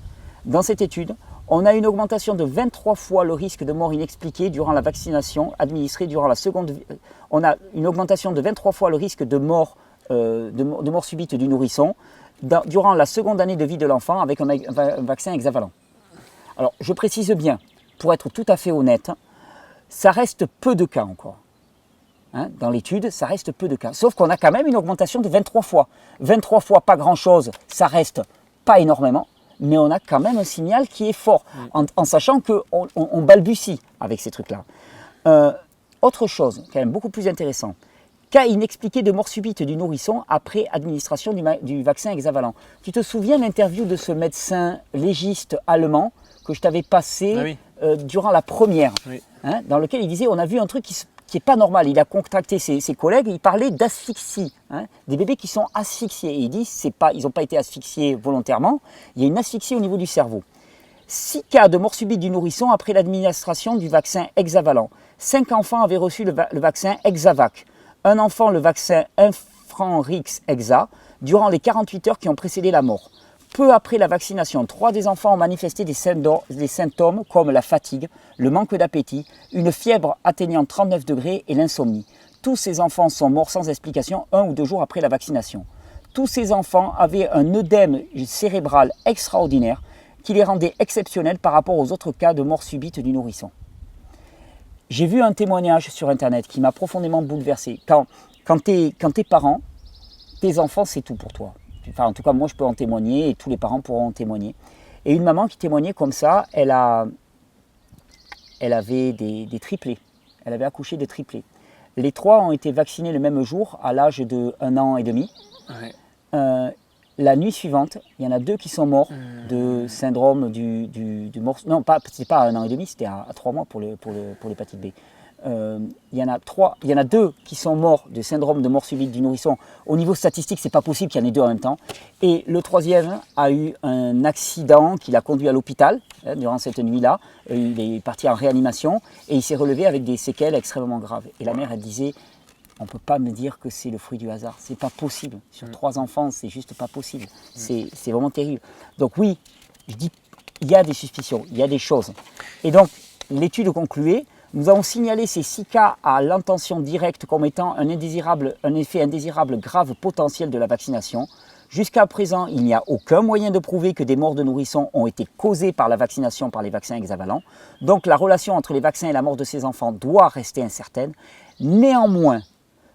Dans cette étude, on a une augmentation de 23 fois le risque de mort inexpliquée durant la vaccination administrée durant la seconde. On a une augmentation de 23 fois le risque de mort subite du nourrisson durant la seconde année de vie de l'enfant avec un vaccin hexavalent. Alors, je précise bien, pour être tout à fait honnête, ça reste peu de cas encore. Hein, dans l'étude, ça reste peu de cas. Sauf qu'on a quand même une augmentation de 23 fois. 23 fois, pas grand-chose, ça reste pas énormément, mais on a quand même un signal qui est fort, en sachant qu'on balbutie avec ces trucs-là. Autre chose, quand même beaucoup plus intéressant, cas inexpliqué de mort subite du nourrisson après administration du vaccin hexavalent. Tu te souviens l'interview de ce médecin légiste allemand que je t'avais passé durant la première, hein, dans lequel il disait on a vu un truc qui n'est pas normal. Il a contacté ses collègues, il parlait d'asphyxie, hein, des bébés qui sont asphyxiés. Et il dit ils n'ont pas été asphyxiés volontairement, il y a une asphyxie au niveau du cerveau. 6 cas de mort subite du nourrisson après l'administration du vaccin hexavalent. 5 enfants avaient reçu le vaccin Hexavac. Un enfant le vaccin Infranrix Hexa durant les 48 heures qui ont précédé la mort. Peu après la vaccination, 3 des enfants ont manifesté des symptômes comme la fatigue, le manque d'appétit, une fièvre atteignant 39 degrés et l'insomnie. Tous ces enfants sont morts sans explication 1 ou 2 jours après la vaccination. Tous ces enfants avaient un œdème cérébral extraordinaire qui les rendait exceptionnels par rapport aux autres cas de mort subite du nourrisson. J'ai vu un témoignage sur Internet qui m'a profondément bouleversé. Quand tu es parent, tes enfants, c'est tout pour toi. Enfin, en tout cas, moi, je peux en témoigner et tous les parents pourront en témoigner. Et une maman qui témoignait comme ça, elle avait des triplés. Elle avait accouché de triplés. Les 3 ont été vaccinés le même jour, à l'âge de 1 an et demi. Ouais. La nuit suivante, il y en a 2 qui sont morts de syndrome du morceau. Non, c'était pas à 1 an et demi, c'était à 3 mois pour l'hépatite B. Il y en a 2 qui sont morts de syndrome de mort subite du nourrisson. Au niveau statistique, c'est pas possible qu'il y en ait 2 en même temps. Et le 3e a eu un accident qui l'a conduit à l'hôpital durant cette nuit-là. Il est parti en réanimation et il s'est relevé avec des séquelles extrêmement graves. Et la mère, elle disait, on ne peut pas me dire que c'est le fruit du hasard. C'est pas possible. Sur 3 enfants, c'est juste pas possible. C'est vraiment terrible. Donc oui, je dis, il y a des suspicions, il y a des choses. Et donc, l'étude concluait, nous avons signalé ces 6 cas à l'intention directe comme étant un effet indésirable grave potentiel de la vaccination. Jusqu'à présent, il n'y a aucun moyen de prouver que des morts de nourrissons ont été causées par la vaccination par les vaccins hexavalents. Donc la relation entre les vaccins et la mort de ces enfants doit rester incertaine. Néanmoins,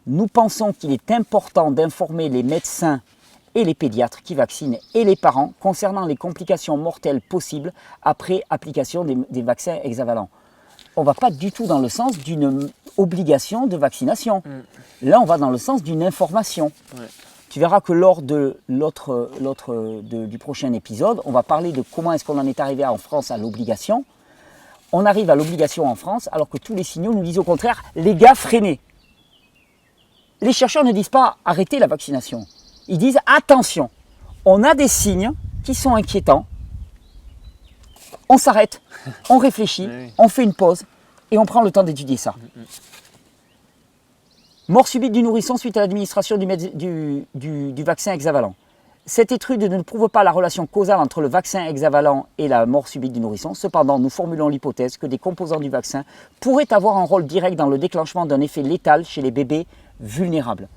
nous pensons qu'il est important d'informer les médecins et les pédiatres qui vaccinent et les parents concernant les complications mortelles possibles après application des vaccins hexavalents. On ne va pas du tout dans le sens d'une obligation de vaccination. Là, on va dans le sens d'une information. Ouais. Tu verras que lors de du prochain épisode, on va parler de comment est-ce qu'on en est arrivé en France à l'obligation. On arrive à l'obligation en France alors que tous les signaux nous disent au contraire, les gars, freinez. Les chercheurs ne disent pas arrêtez la vaccination. Ils disent attention, on a des signes qui sont inquiétants. On s'arrête, on réfléchit, on fait une pause et on prend le temps d'étudier ça. Mort subite du nourrisson suite à l'administration du vaccin hexavalent. Cette étude ne prouve pas la relation causale entre le vaccin hexavalent et la mort subite du nourrisson. Cependant, nous formulons l'hypothèse que des composants du vaccin pourraient avoir un rôle direct dans le déclenchement d'un effet létal chez les bébés vulnérables.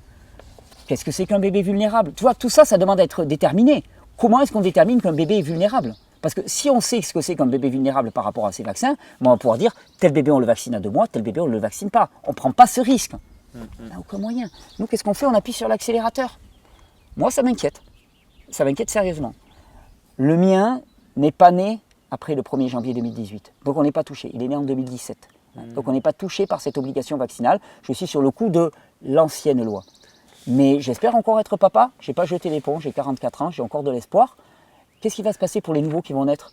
Qu'est-ce que c'est qu'un bébé vulnérable? Tu vois, tout ça, ça demande à être déterminé. Comment est-ce qu'on détermine qu'un bébé est vulnérable? Parce que si on sait ce que c'est qu'un bébé vulnérable par rapport à ces vaccins, on va pouvoir dire tel bébé on le vaccine à 2 mois, tel bébé on ne le vaccine pas. On ne prend pas ce risque. On n'a aucun moyen. Nous, qu'est-ce qu'on fait? On appuie sur l'accélérateur. Moi, ça m'inquiète. Ça m'inquiète sérieusement. Le mien n'est pas né après le 1er janvier 2018. Donc on n'est pas touché. Il est né en 2017. Donc on n'est pas touché par cette obligation vaccinale. Je suis sur le coup de l'ancienne loi. Mais j'espère encore être papa. Je n'ai pas jeté l'éponge, j'ai 44 ans, j'ai encore de l'espoir. Qu'est-ce qui va se passer pour les nouveaux qui vont naître?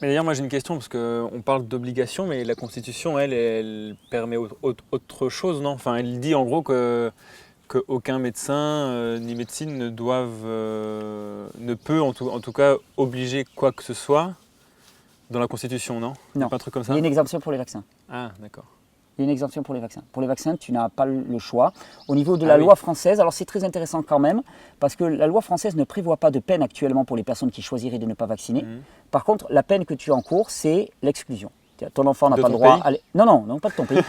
Mais d'ailleurs, moi j'ai une question, parce qu'on parle d'obligation, mais la Constitution, elle permet autre chose, non? Enfin, elle dit en gros que qu'aucun médecin ni médecine ne peut en tout cas obliger quoi que ce soit dans la Constitution, non? Il n'y a pas un truc comme ça? Il y a une exemption pour les vaccins. Ah, d'accord. Il y a une exemption pour les vaccins. Pour les vaccins, tu n'as pas le choix. Au niveau de la loi française, alors c'est très intéressant quand même, parce que la loi française ne prévoit pas de peine actuellement pour les personnes qui choisiraient de ne pas vacciner. Par contre, la peine que tu encours, c'est l'exclusion. Ton enfant n'a pas le droit à aller... Non, pas de ton pays.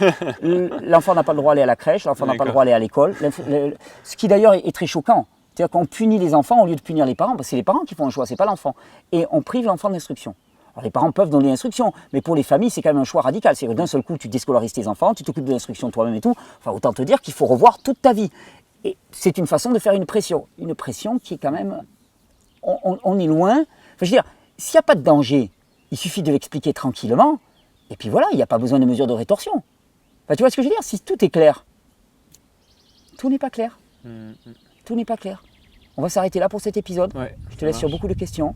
L'enfant n'a pas le droit d'aller à la crèche, l'enfant n'a pas le droit d'aller à l'école. Ce qui d'ailleurs est très choquant. C'est-à-dire qu'on punit les enfants au lieu de punir les parents, parce que c'est les parents qui font un choix, c'est pas l'enfant. Et on prive l'enfant d'instruction. Alors les parents peuvent donner l'instruction, mais pour les familles, c'est quand même un choix radical. C'est que d'un seul coup, tu déscolarises tes enfants, tu t'occupes de l'instruction toi-même et tout. Enfin, autant te dire qu'il faut revoir toute ta vie. Et c'est une façon de faire une pression qui est quand même... On est loin. Enfin, je veux dire, s'il n'y a pas de danger, il suffit de l'expliquer tranquillement, et puis voilà, il n'y a pas besoin de mesures de rétorsion. Enfin, tu vois ce que je veux dire? Si tout est clair, tout n'est pas clair. Tout n'est pas clair. On va s'arrêter là pour cet épisode. Je te laisse sur beaucoup de questions.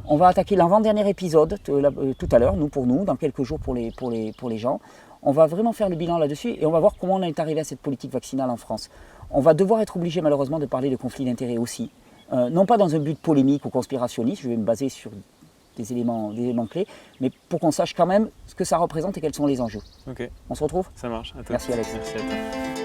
On va attaquer l'avant-dernier épisode tout à l'heure, pour nous, dans quelques jours pour les gens. On va vraiment faire le bilan là-dessus et on va voir comment on est arrivé à cette politique vaccinale en France. On va devoir être obligé malheureusement de parler de conflits d'intérêts aussi. Non pas dans un but polémique ou conspirationniste, je vais me baser sur des éléments clés, mais pour qu'on sache quand même ce que ça représente et quels sont les enjeux. Ok. On se retrouve? Ça marche. À toi. Merci Alex. Merci à toi.